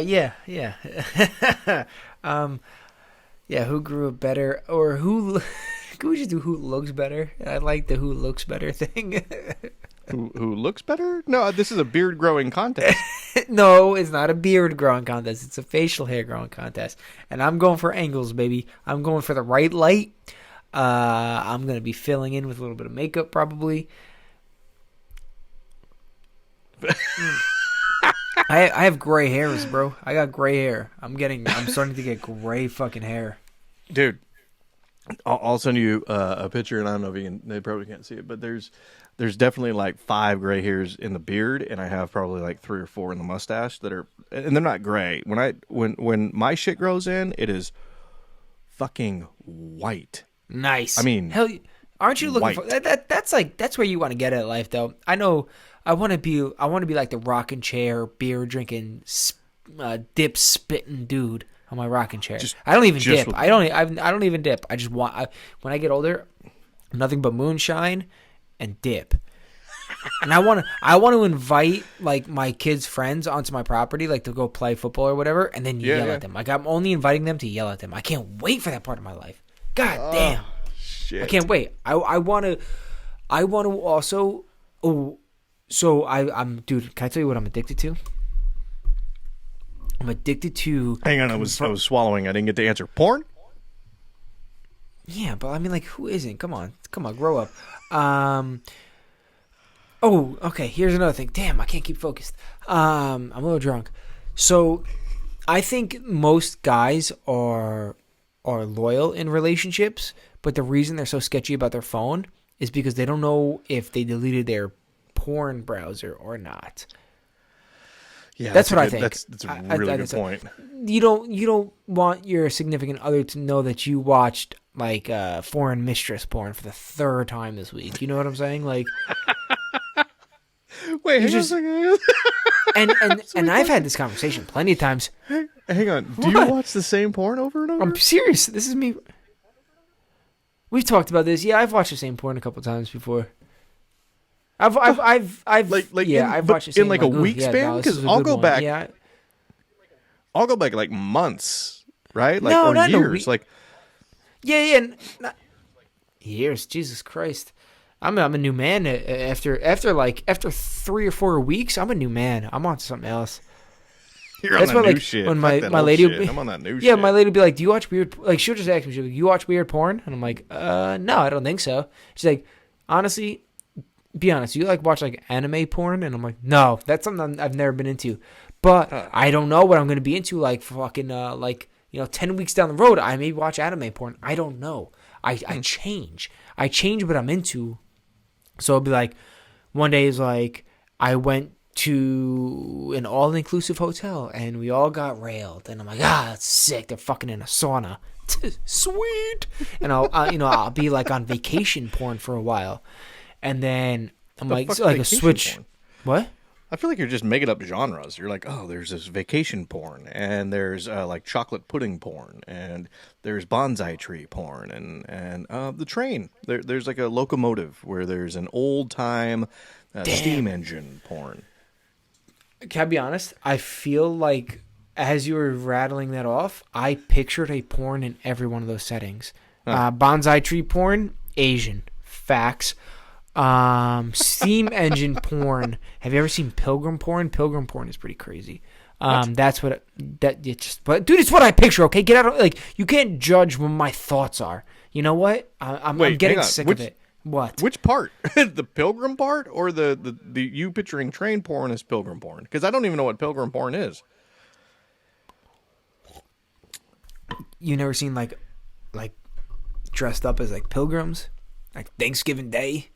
Yeah. Who grew it better, or who? Could we just do who looks better? I like the who looks better thing. Who looks better? No, this is a beard growing contest. No, it's not a beard growing contest. It's a facial hair growing contest, and I'm going for angles, baby. I'm going for the right light. I'm gonna be filling in with a little bit of makeup, probably. I have gray hairs, bro. I got gray hair. I'm starting to get gray fucking hair. Dude, I'll send you a picture, and I don't know if they probably can't see it, but there's definitely like 5 gray hairs in the beard, and I have probably like 3 or 4 in the mustache and they're not gray. When my shit grows in, it is fucking white. Nice. I mean, hell, aren't you looking for that? That's where you want to get at life, though. I know. I want to be like the rocking chair, beer drinking, dip spitting dude on my rocking chair. I don't even dip. I don't even dip. I just when I get older, nothing but moonshine and dip. And I want to invite like my kids' friends onto my property, like to go play football or whatever, and then yell at them. Like I'm only inviting them to yell at them. I can't wait for that part of my life. God damn, Shit. I can't wait. I want to also. Oh, so I'm dude. Can I tell you what I'm addicted to? I'm addicted to. Hang on, I was swallowing. I didn't get to answer. Porn? Yeah, but I mean, like, who isn't? Come on, grow up. Oh, okay. Here's another thing. Damn, I can't keep focused. I'm a little drunk. So, I think most guys are loyal in relationships, but the reason they're so sketchy about their phone is because they don't know if they deleted their porn browser or not. Yeah, that's what I think. That's a really good point. You don't want your significant other to know that you watched like foreign mistress porn for the third time this week. You know what I'm saying? Like, wait, hang on a second. and I've had this conversation plenty of times. Hang on. Do you watch the same porn over and over? I'm serious. This is me. We've talked about this. Yeah, I've watched the same porn a couple times before. I've I've watched the same in like a week span, because I'll go back. Yeah, I'll go back like months, right? Like no, or not years. Like years. Jesus Christ, I'm a new man after 3 or 4 weeks. I'm a new man. I'm on something else. You're on that new shit. When my lady shit. I'm on that new shit. Yeah, my lady would be like, "Do you watch weird?" Like she'll just ask me, she'll be like, "You watch weird porn?" And I'm like, no, I don't think so." She's like, "Honestly, be honest, you like watch like anime porn?" And I'm like, "No, that's something I've never been into." But I don't know what I'm going to be into like fucking 10 weeks down the road. I may watch anime porn. I don't know. I change. I change what I'm into. So it'll be like one day is like I went to an all-inclusive hotel and we all got railed, and I'm like, that's sick. They're fucking in a sauna. Sweet. And I'll be like on vacation porn for a while. And then I'm like a switch. Porn? What? I feel like you're just making up genres. You're like, oh, there's this vacation porn, and there's like chocolate pudding porn, and there's bonsai tree porn, and the train. There's like a locomotive where there's an old time steam engine porn. Can I be honest? I feel like as you were rattling that off, I pictured a porn in every one of those settings. Bonsai tree porn, Asian. Facts. Steam engine porn. Have you ever seen pilgrim porn? Pilgrim porn is pretty crazy. That's what but dude, it's what I picture. Okay, get out of like you can't judge what my thoughts are. You know what? I'm getting sick of it. What? Which part? The pilgrim part, or the you picturing train porn as pilgrim porn? Because I don't even know what pilgrim porn is. You never seen like dressed up as like pilgrims, like Thanksgiving Day?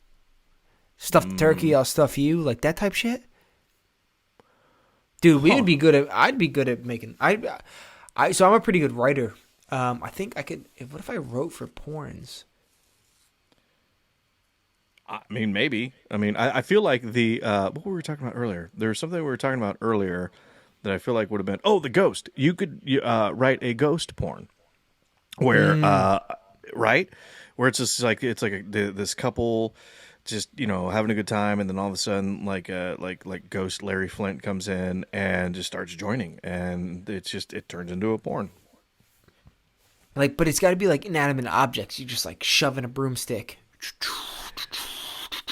Stuffed turkey, I'll stuff you, like that type shit. Dude, I'd be good at making. So I'm a pretty good writer. I think I could. What if I wrote for porns? I mean, maybe. I mean, I feel like what were we talking about earlier? There was something we were talking about earlier that I feel like would have been. Oh, the ghost. You could write a ghost porn, where right, where it's just like this couple. Just having a good time, and then all of a sudden, like Ghost Larry Flint comes in and just starts joining, and it turns into a porn. Like, but it's got to be like inanimate objects. You just like shoving a broomstick.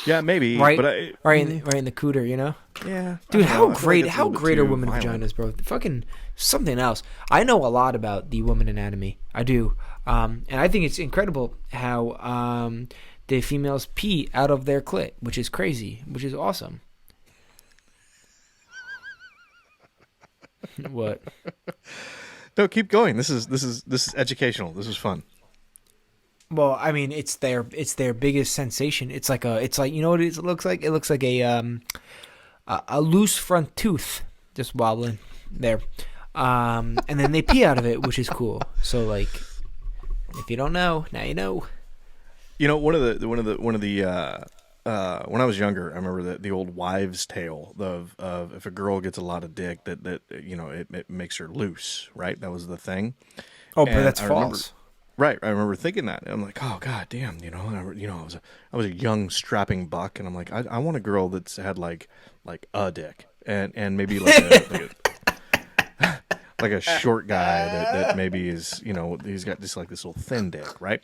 Yeah, maybe. Right, but right in the cooter, you know. Yeah, dude, how great are women vaginas, bro? Fucking something else. I know a lot about the woman anatomy. I do, and I think it's incredible how the females pee out of their clit, which is crazy, which is awesome. What? No, keep going. This is educational. This is fun. Well, I mean, it's their biggest sensation. It's like you know what it looks like? It looks like a loose front tooth just wobbling there, and then they pee out of it, which is cool. So like, if you don't know, now you know. You know, one of the when I was younger, I remember the old wives' tale of if a girl gets a lot of dick that it makes her loose, right? That was the thing. Oh, but that's false. Right. I remember thinking that. And I'm like, oh god damn, I was a young strapping buck, and I'm like, I want a girl that's had like a dick, and maybe like like a short guy that maybe is, he's got just like this little thin dick, right?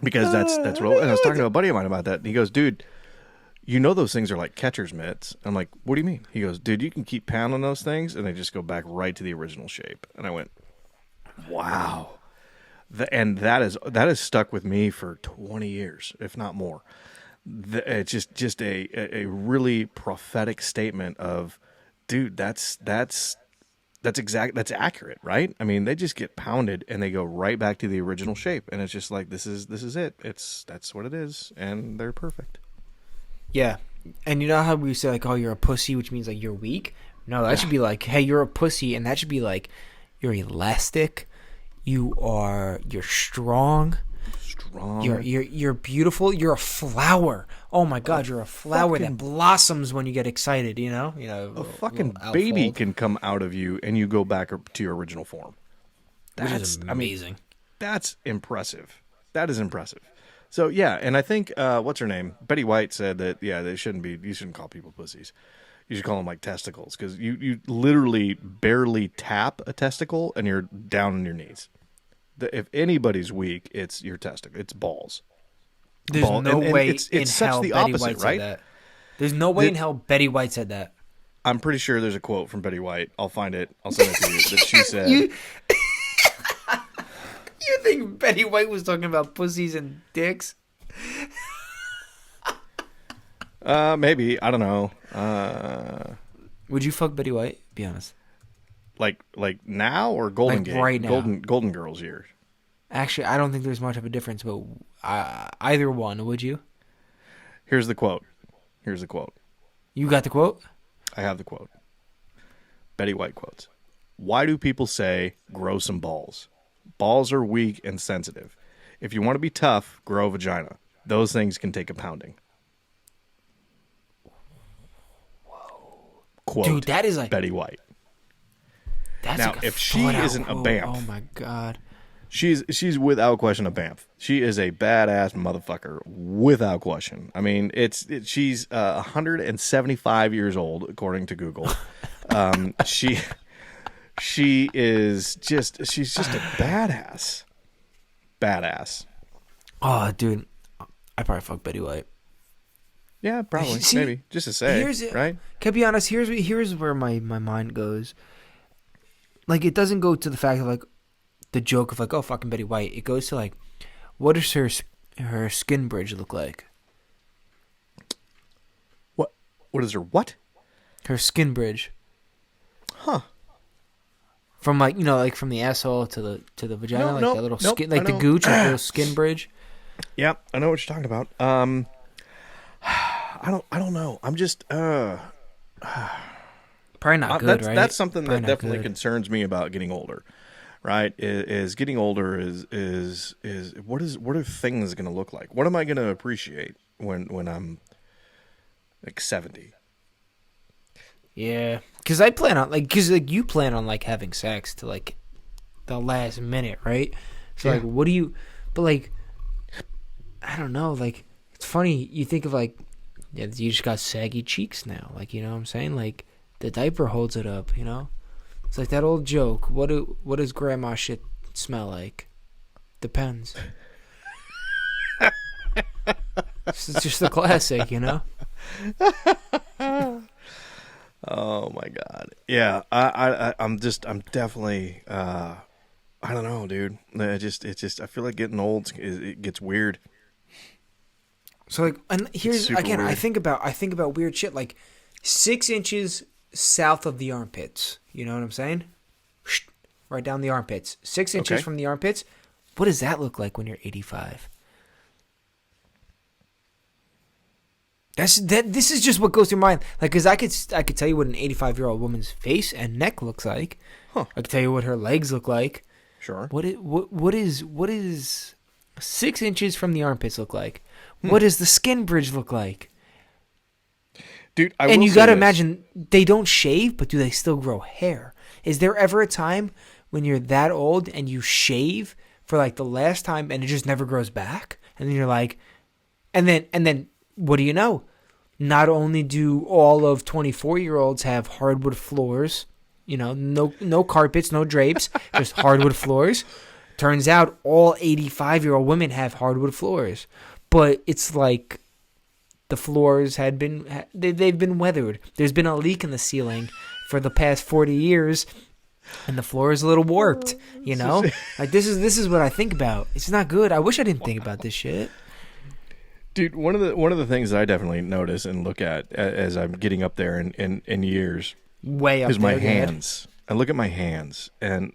Because that's what. And I was talking to a buddy of mine about that, and he goes, dude, those things are like catcher's mitts. I'm like, what do you mean? He goes, dude, you can keep pounding those things, and they just go back right to the original shape. And I went, wow. And that has stuck with me for 20 years, if not more. It's just a really prophetic statement of, dude, that's accurate, right? I mean, they just get pounded and they go right back to the original shape, and it's just like this is it. That's what it is, and they're perfect. Yeah, and you know how we say like, oh, you're a pussy, which means like you're weak. No, that should be like, hey, you're a pussy, and that should be like, you're elastic. You're strong. You're beautiful. You're a flower. Oh my God, you're a flower that blossoms when you get excited. A fucking baby can come out of you, and you go back to your original form. That's amazing. That's impressive. That is impressive. So yeah, and I think what's her name? Betty White said that you shouldn't call people pussies. You should call them like testicles, because you literally barely tap a testicle and you're down on your knees. If anybody's weak, it's your testicle. It's balls. There's no way in hell the Betty opposite, White said right? that. There's no way in hell Betty White said that. I'm pretty sure there's a quote from Betty White. I'll find it. I'll send it to you. That she said. You think Betty White was talking about pussies and dicks? Maybe. I don't know. Would you fuck Betty White? Be honest. Like now or Golden Like Gate? right now. Golden Girls years. Actually, I don't think there's much of a difference, but either one, would you? Here's the quote. You got the quote? I have the quote. Betty White quotes. Why do people say grow some balls? Balls are weak and sensitive. If you want to be tough, grow a vagina. Those things can take a pounding. Whoa. Quote. Dude, that is like Betty White. That's now, like if she isn't a BAMF. Oh my God. She's without question a BAMF. She is a badass motherfucker without question. I mean, she's 175 years old according to Google. She's just a badass. Badass. Oh, dude, I probably fuck Betty White. Yeah, probably. Maybe just to say, right? Can I be honest? Here's where my mind goes. Like, it doesn't go to the fact of like the joke of like, oh, fucking Betty White. It goes to like, what does her skin bridge look like? What is her what? Her skin bridge. Huh. From like, like from the asshole to the vagina, that little skin, like the gooch, like little skin bridge. Yeah, I know what you're talking about. I don't know. I'm just probably not good, right? That's something probably that definitely concerns me about getting older. Right? Is getting older is what are things going to look like? What am I going to appreciate when I'm like 70? Yeah, because I plan on you plan on like having sex to like the last minute, right? So like, what do you? But like, I don't know. Like, it's funny. You think of like, you just got saggy cheeks now. Like, you know what I'm saying? Like, the diaper holds it up. It's like that old joke. What does grandma shit smell like? Depends. It's just a classic, Oh my God. Yeah, I'm definitely I don't know, dude. It's just I feel like getting old, it gets weird. So like, and here's again, weird. I think about weird shit like 6 inches south of the armpits. You know what I'm saying? Right down the armpits. 6 inches from the armpits. What does that look like when you're 85? This is just what goes through mind. Like, because I could tell you what an 85-year-old woman's face and neck looks like. Huh. I could tell you what her legs look like. Sure. What is 6 inches from the armpits look like? What does the skin bridge look like? Dude, and you got to imagine, they don't shave, but do they still grow hair? Is there ever a time when you're that old and you shave for like the last time, and it just never grows back. And then you're like, and then what do you know? Not only do all of 24-year-olds have hardwood floors, no carpets, no drapes, just hardwood floors. Turns out all 85-year-old women have hardwood floors, but it's like the floors they've been weathered. There's been a leak in the ceiling for the past 40 years, and the floor is a little warped. Like this is what I think about. It's not good. I wish I didn't think about this shit. Dude, one of the things that I definitely notice and look at as I'm getting up there in years, way up is my there, hands. I look at my hands, and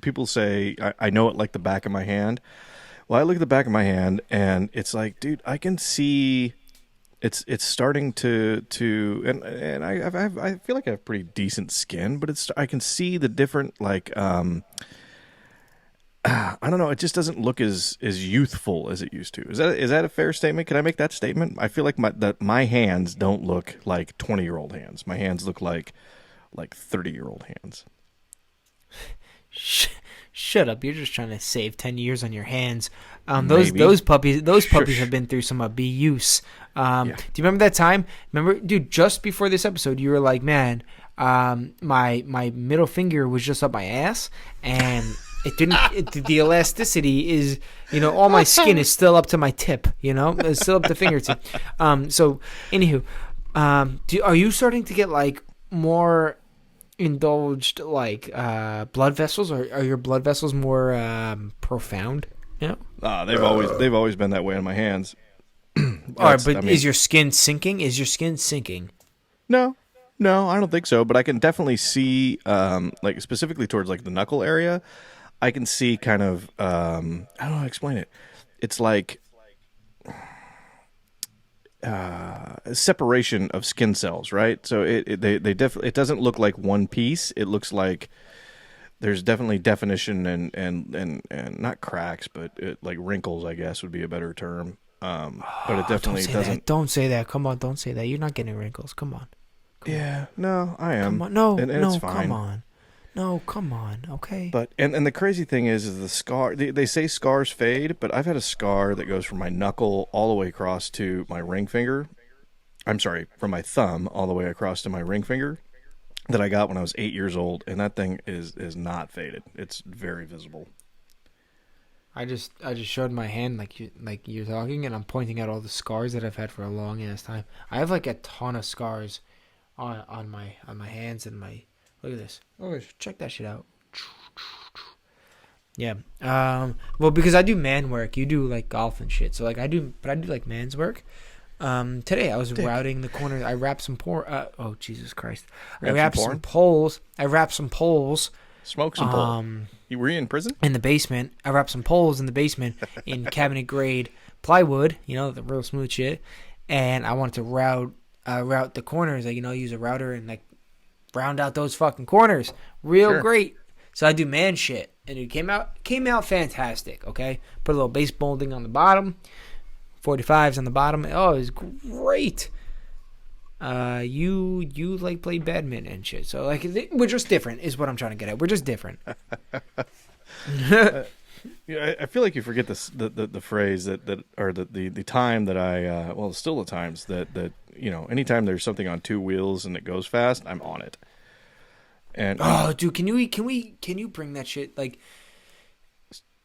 people say I know it like the back of my hand. Well, I look at the back of my hand, and it's like, dude, I can see it's starting to and I feel like I have pretty decent skin, but I can see the different like I don't know. It just doesn't look as youthful as it used to. Is that a fair statement? Can I make that statement? I feel like my hands don't look like 20-year-old hands. My hands look like 30-year-old hands. Shut up! You're just trying to save 10 years on your hands. Those puppies have been through some abuse. Yeah. Do you remember that time? Remember, dude, just before this episode, you were like, "Man, my middle finger was just up my ass, and it didn't. The elasticity is, all my skin is still up to my tip. It's still up to fingertip. So, anywho, are you starting to get like more indulged like blood vessels, or are your blood vessels more profound? They've always been that way on my hands. All right, but is your skin sinking? No, I don't think so. But I can definitely see, like specifically towards like the knuckle area, I can see kind of I don't know how to explain it. It's like separation of skin cells, right? So it doesn't look like one piece. It looks like there's definitely definition and not cracks, but like wrinkles, I guess would be a better term. But it definitely doesn't. Don't say that. Come on, don't say that. You're not getting wrinkles. Come on. No, I am. Come on. No, and no, it's fine. come on. No, come on. Okay. But and the crazy thing is the scar. They say scars fade, but I've had a scar that goes from my knuckle all the way across to my ring finger. I'm sorry, from my thumb all the way across to my ring finger that I got when I was 8 years old, and that thing is not faded. It's very visible. I just showed my hand like you're talking, and I'm pointing out all the scars that I've had for a long ass time. I have like a ton of scars on my hands and my. Look at this. Oh, check that shit out. Yeah. Well, because I do man work, you do like golf and shit. So like I do like man's work. Today I was routing the corner. I wrapped some oh Jesus Christ! I wrapped some poles. Smoke some pole. Were you in prison? In the basement. I wrapped some poles in the basement in cabinet grade plywood. The real smooth shit. And I wanted to route the corners. Like use a router and like round out those fucking corners. Real great. So I do man shit. And it came out fantastic, okay? Put a little base molding on the bottom. 45s on the bottom. Oh, it was great. You like play badminton and shit. So like we're just different is what I'm trying to get at. We're just different. I feel like you forget the phrase that or the time that I still the times that anytime there's something on two wheels and it goes fast, I'm on it. And dude, can you bring that shit like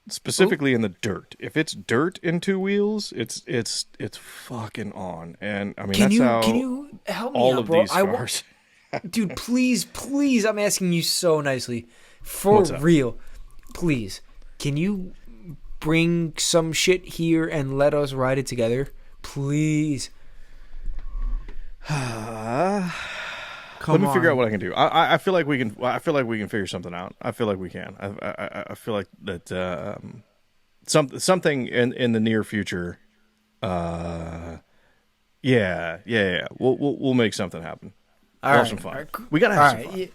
specifically in the dirt? If it's dirt in two wheels, it's fucking on. And I mean can you help me all out, of bro? these scars. Dude, please, I'm asking you so nicely. For real. Please. Can you bring some shit here and let us ride it together? Please. Let me figure out what I can do. I feel like we can. I feel like we can figure something out. I feel like we can. I feel like that something in the near future. Yeah. We'll make something happen. We'll have some fun. Right. We gotta have some fun.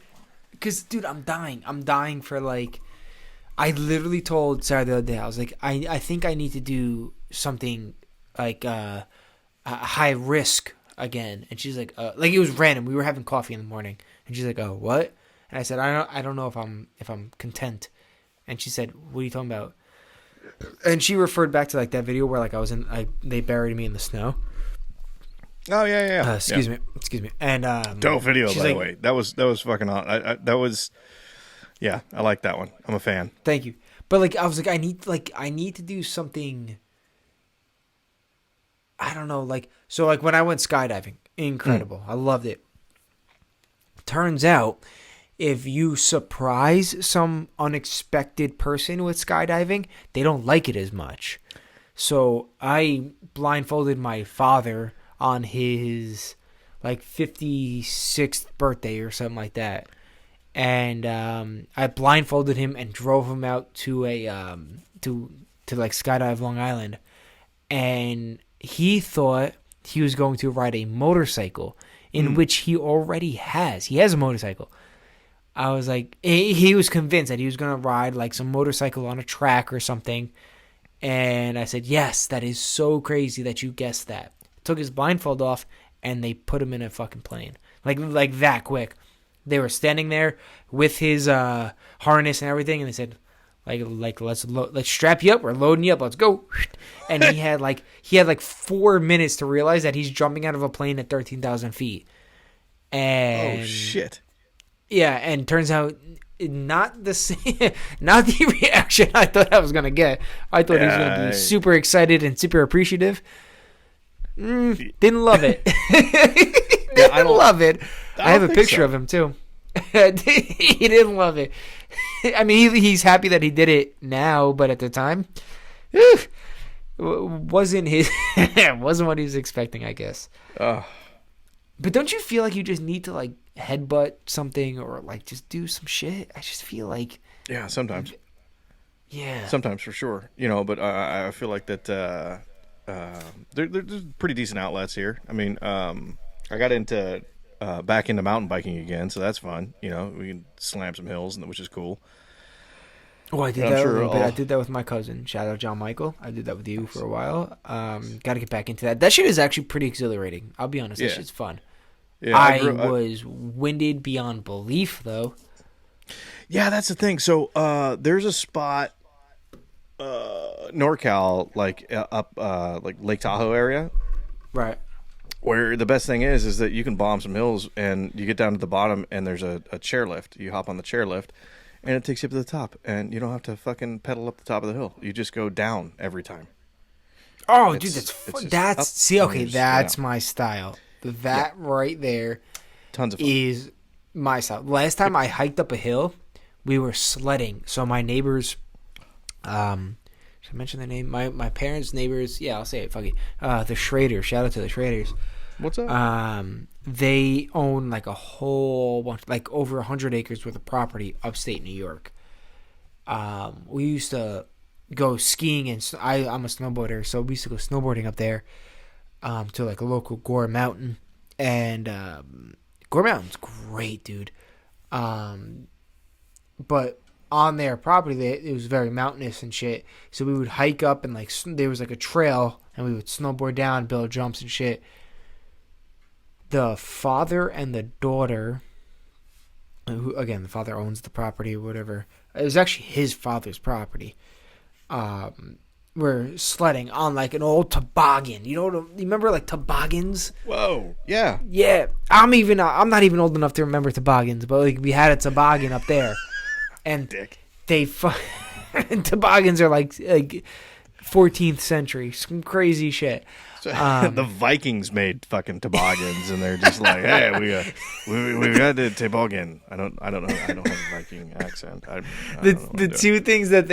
Because, dude, I'm dying for like. I literally told Sarah the other day. I was like, I think I need to do something like high risk again. And she's like it was random. We were having coffee in the morning, and she's like, oh, what? And I said, I don't know if I'm content. And she said, what are you talking about? And she referred back to like that video where like they buried me in the snow. Oh yeah. Excuse me. And dope video, by the like, way. That was fucking on. That was, yeah. I like that one. I'm a fan. Thank you. But like I was like I need to do something. I don't know, like so like when I went skydiving, incredible. I loved it. Turns out, if you surprise some unexpected person with skydiving, they don't like it as much. So I blindfolded my father on his like 56th birthday or something like that. And I blindfolded him and drove him out to a to like skydive Long Island, and he thought he was going to ride a motorcycle, in which he already has. He has a motorcycle. I was like, he was convinced that he was going to ride like some motorcycle on a track or something, and I said, yes, that is so crazy that you guessed that. Took his blindfold off, and they put him in a fucking plane, like that quick. They were standing there with his harness and everything, and they said, like let's strap you up. We're loading you up. Let's go. And he had like 4 minutes to realize that he's jumping out of a plane at 13,000 feet. And oh shit! Yeah, and turns out not the same, not the reaction I thought I was gonna get. I thought he was gonna be super excited and super appreciative. Didn't love it. Didn't love it. I have a picture of him too. He didn't love it. I mean, he's happy that he did it now, but at the time, wasn't what he was expecting, I guess. But don't you feel like you just need to like headbutt something or like just do some shit? I just feel like sometimes. Yeah, sometimes for sure. But I feel like that there's pretty decent outlets here. I mean, I got into. Back into mountain biking again, so that's fun. We can slam some hills, which is cool. Oh, I did that a little bit. I did that with my cousin. Shout out John Michael. I did that with you for a while. Got to get back into that. That shit is actually pretty exhilarating. I'll be honest. That shit's fun. Yeah, I was winded beyond belief, though. Yeah, that's the thing. So there's a spot, NorCal, like up like Lake Tahoe area, right? Where the best thing is that you can bomb some hills and you get down to the bottom and there's a chairlift. You hop on the chairlift and it takes you up to the top and you don't have to fucking pedal up the top of the hill. You just go down every time. Oh, dude, that's my style. That right there tons of fun. Is my style. Last time I hiked up a hill, we were sledding. So my neighbors, should I mention their name? My parents' neighbors. Yeah, I'll say it. Fuck it. The Schraders. Shout out to the Schraders. What's up? They own like a whole bunch, like over 100 acres worth of property upstate New York. We used to go skiing, and I'm a snowboarder, so we used to go snowboarding up there to like a local Gore Mountain. And Gore Mountain's great, dude. But on their property, it was very mountainous and shit. So we would hike up, and like there was like a trail, and we would snowboard down, build jumps and shit. The father and the daughter, who again, the father owns the property or whatever. It was actually his father's property. Were sledding on like an old toboggan. You remember like toboggans? Whoa, yeah. Yeah, I'm not even old enough to remember toboggans, but like we had a toboggan up there. And Dick. Toboggans are like 14th century, some crazy shit. So, the Vikings made fucking toboggans, and they're just like, "Hey, we got the toboggan." I don't know. I don't have a Viking accent. The two things that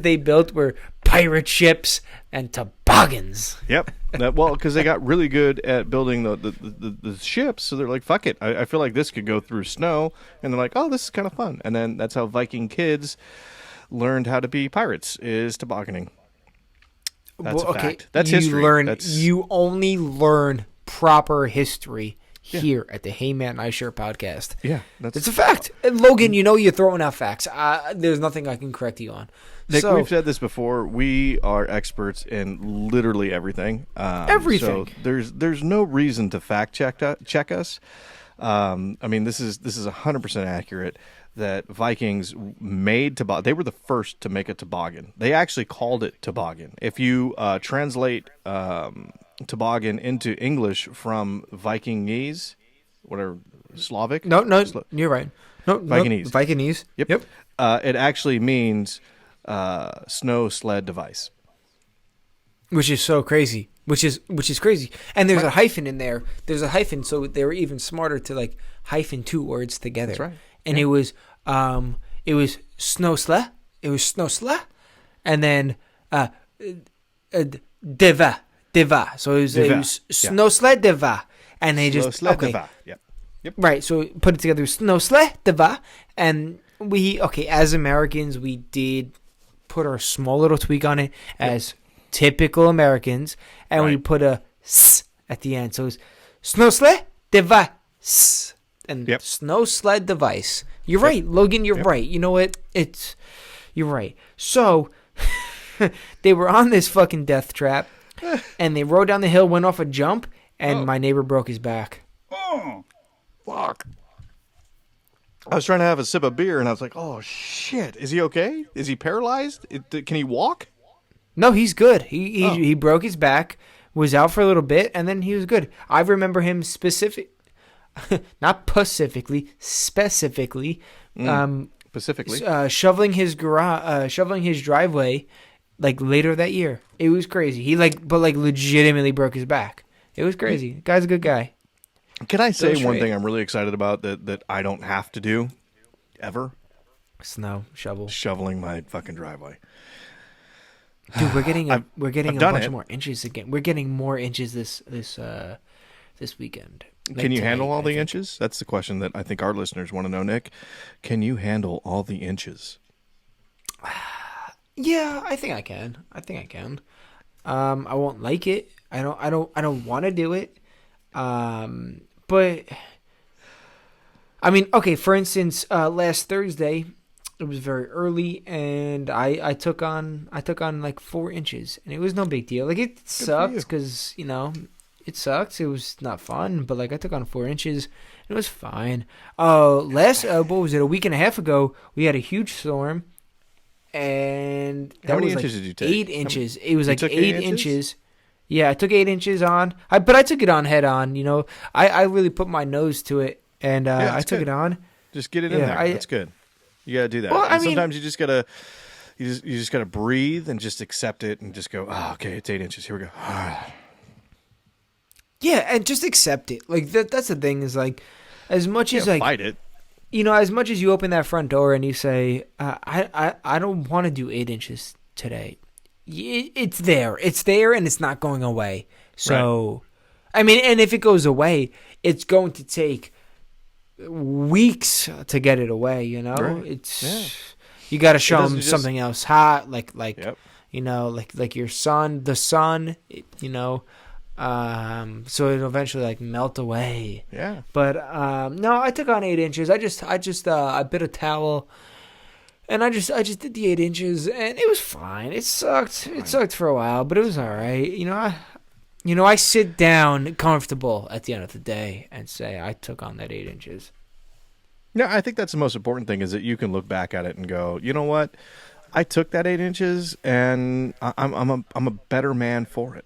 they built were pirate ships and toboggans. Yep. Because they got really good at building the ships, so they're like, "Fuck it." I feel like this could go through snow, and they're like, "Oh, this is kind of fun." And then that's how Viking kids learned how to be pirates, is tobogganing. That's a fact. That's history. You only learn proper history here at the Hey Man I Sure podcast. Yeah, it's a fact. And Logan, you're throwing out facts. There's nothing I can correct you on. Nick, we've said this before. We are experts in literally everything. Everything. So there's no reason to fact check us. I mean, this is 100% accurate. That Vikings made toboggan. They were the first to make a toboggan. They actually called it toboggan. If you translate toboggan into English from Vikingese, whatever, Slavic. No, you're right. No, Vikingese. Vikingese. Yep. It actually means snow sled device. Which is so crazy. Which is crazy. And there's a hyphen in there. There's a hyphen, so they were even smarter to like hyphen two words together. That's right. And it was snow sled. It was snow sled, and then deva. So it was snow sled deva, and they just Deva. Yep. Right. So put it together, snow sled deva, and as Americans, we did put our small little tweak on it as typical Americans, and we put a s at the end. So it was snow sled device and snow sled device. You're right, Logan. You're right. You know what? You're right. So they were on this fucking death trap, and they rode down the hill, went off a jump, and my neighbor broke his back. Oh, fuck. I was trying to have a sip of beer, and I was like, oh, shit. Is he okay? Is he paralyzed? Can he walk? No, he's good. He broke his back, was out for a little bit, and then he was good. I remember him specifically, specifically, shoveling his driveway, like later that year. It was crazy. He legitimately broke his back. It was crazy. The guy's a good guy. Can I say one thing I'm really excited about that I don't have to do ever? Shoveling my fucking driveway. Dude, we're getting a bunch more inches again. We're getting more inches this weekend. Can you handle all the inches? That's the question that I think our listeners want to know, Nick. Can you handle all the inches? Yeah, I think I can. I won't like it. I don't want to do it. But I mean, okay, for instance, last Thursday it was very early, and I took on like 4 inches, and it was no big deal. Like, it sucked because it sucks. It was not fun, but like I took on 4 inches, and it was fine. What was it? A week and a half ago, we had a huge storm, and how many inches did you take? 8 inches. It was like 8 inches. Yeah, I took 8 inches on. But I took it on head on. I really put my nose to it, and I took it on. Just get it in there. That's good. You gotta do that. Well, sometimes you just gotta breathe and just accept it and just go, oh, okay, it's 8 inches. Here we go. Yeah, and just accept it. Like that's the thing is like, as much as like fight it. As much as you open that front door and you say, I don't want to do 8 inches today. It's there, and it's not going away. So, right. I mean, and if it goes away, it's going to take weeks to get it away. It's you got to show them something else hot, like your sun, the sun. So it'll eventually like melt away. Yeah. But no, I took on 8 inches. I bit a towel. And I just did the 8 inches, and it was fine. It sucked. It sucked for a while, but it was all right. I sit down comfortable at the end of the day and say I took on that 8 inches. Yeah, I think that's the most important thing is that you can look back at it and go, you know what, I took that 8 inches, and I'm a better man for it.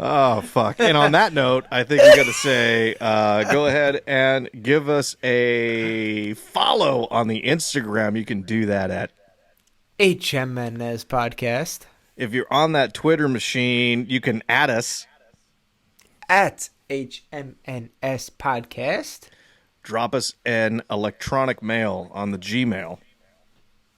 Oh, fuck. And on that note, I think we got to say, go ahead and give us a follow on the Instagram. You can do that at HMNS Podcast. If you're on that Twitter machine, you can add us at HMNS Podcast. Drop us an electronic mail on the Gmail.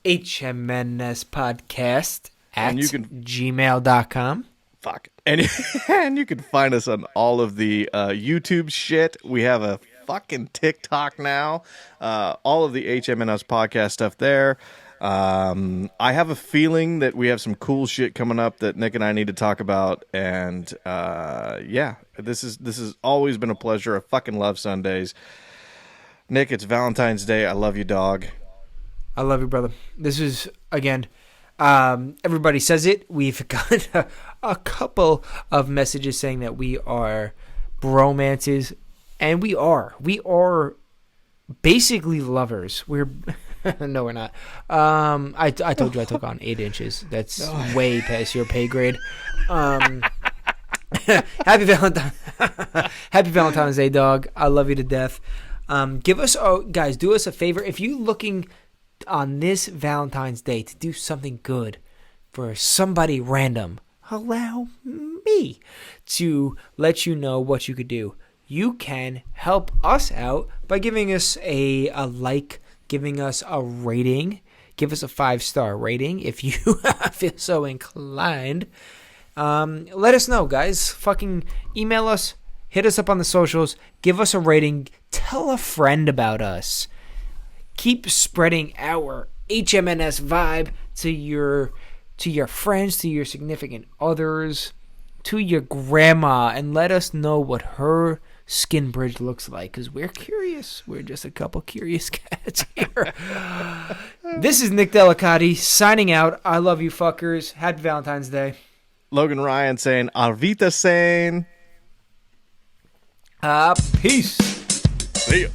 HMNS Podcast at gmail.com. Fuck. And you can find us on all of the YouTube shit. We have a fucking TikTok now. All of the HMNS podcast stuff there. I have a feeling that we have some cool shit coming up that Nick and I need to talk about. And this has always been a pleasure. I fucking love Sundays. Nick, it's Valentine's Day. I love you, dog. I love you, brother. This is, again, everybody says it. We've got a couple of messages saying that we are bromances, and we are. We are basically lovers. We're no, we're not. I told you I took on 8 inches. That's way past your pay grade. Happy Valentine, Happy Valentine's Day, dog. I love you to death. Guys, do us a favor. If you're looking on this Valentine's Day to do something good for somebody random, allow me to let you know what you could do. You can help us out by giving us a like, giving us a rating. Give us a 5-star rating if you feel so inclined. Let us know, guys. Fucking email us. Hit us up on the socials. Give us a rating. Tell a friend about us. Keep spreading our HMNS vibe to your friends, to your significant others, to your grandma, and let us know what her skin bridge looks like, because we're curious. We're just a couple curious cats here. This is Nick Delicati signing out. I love you fuckers. Happy Valentine's Day. Logan Ryan saying Arvita saying Peace. See ya.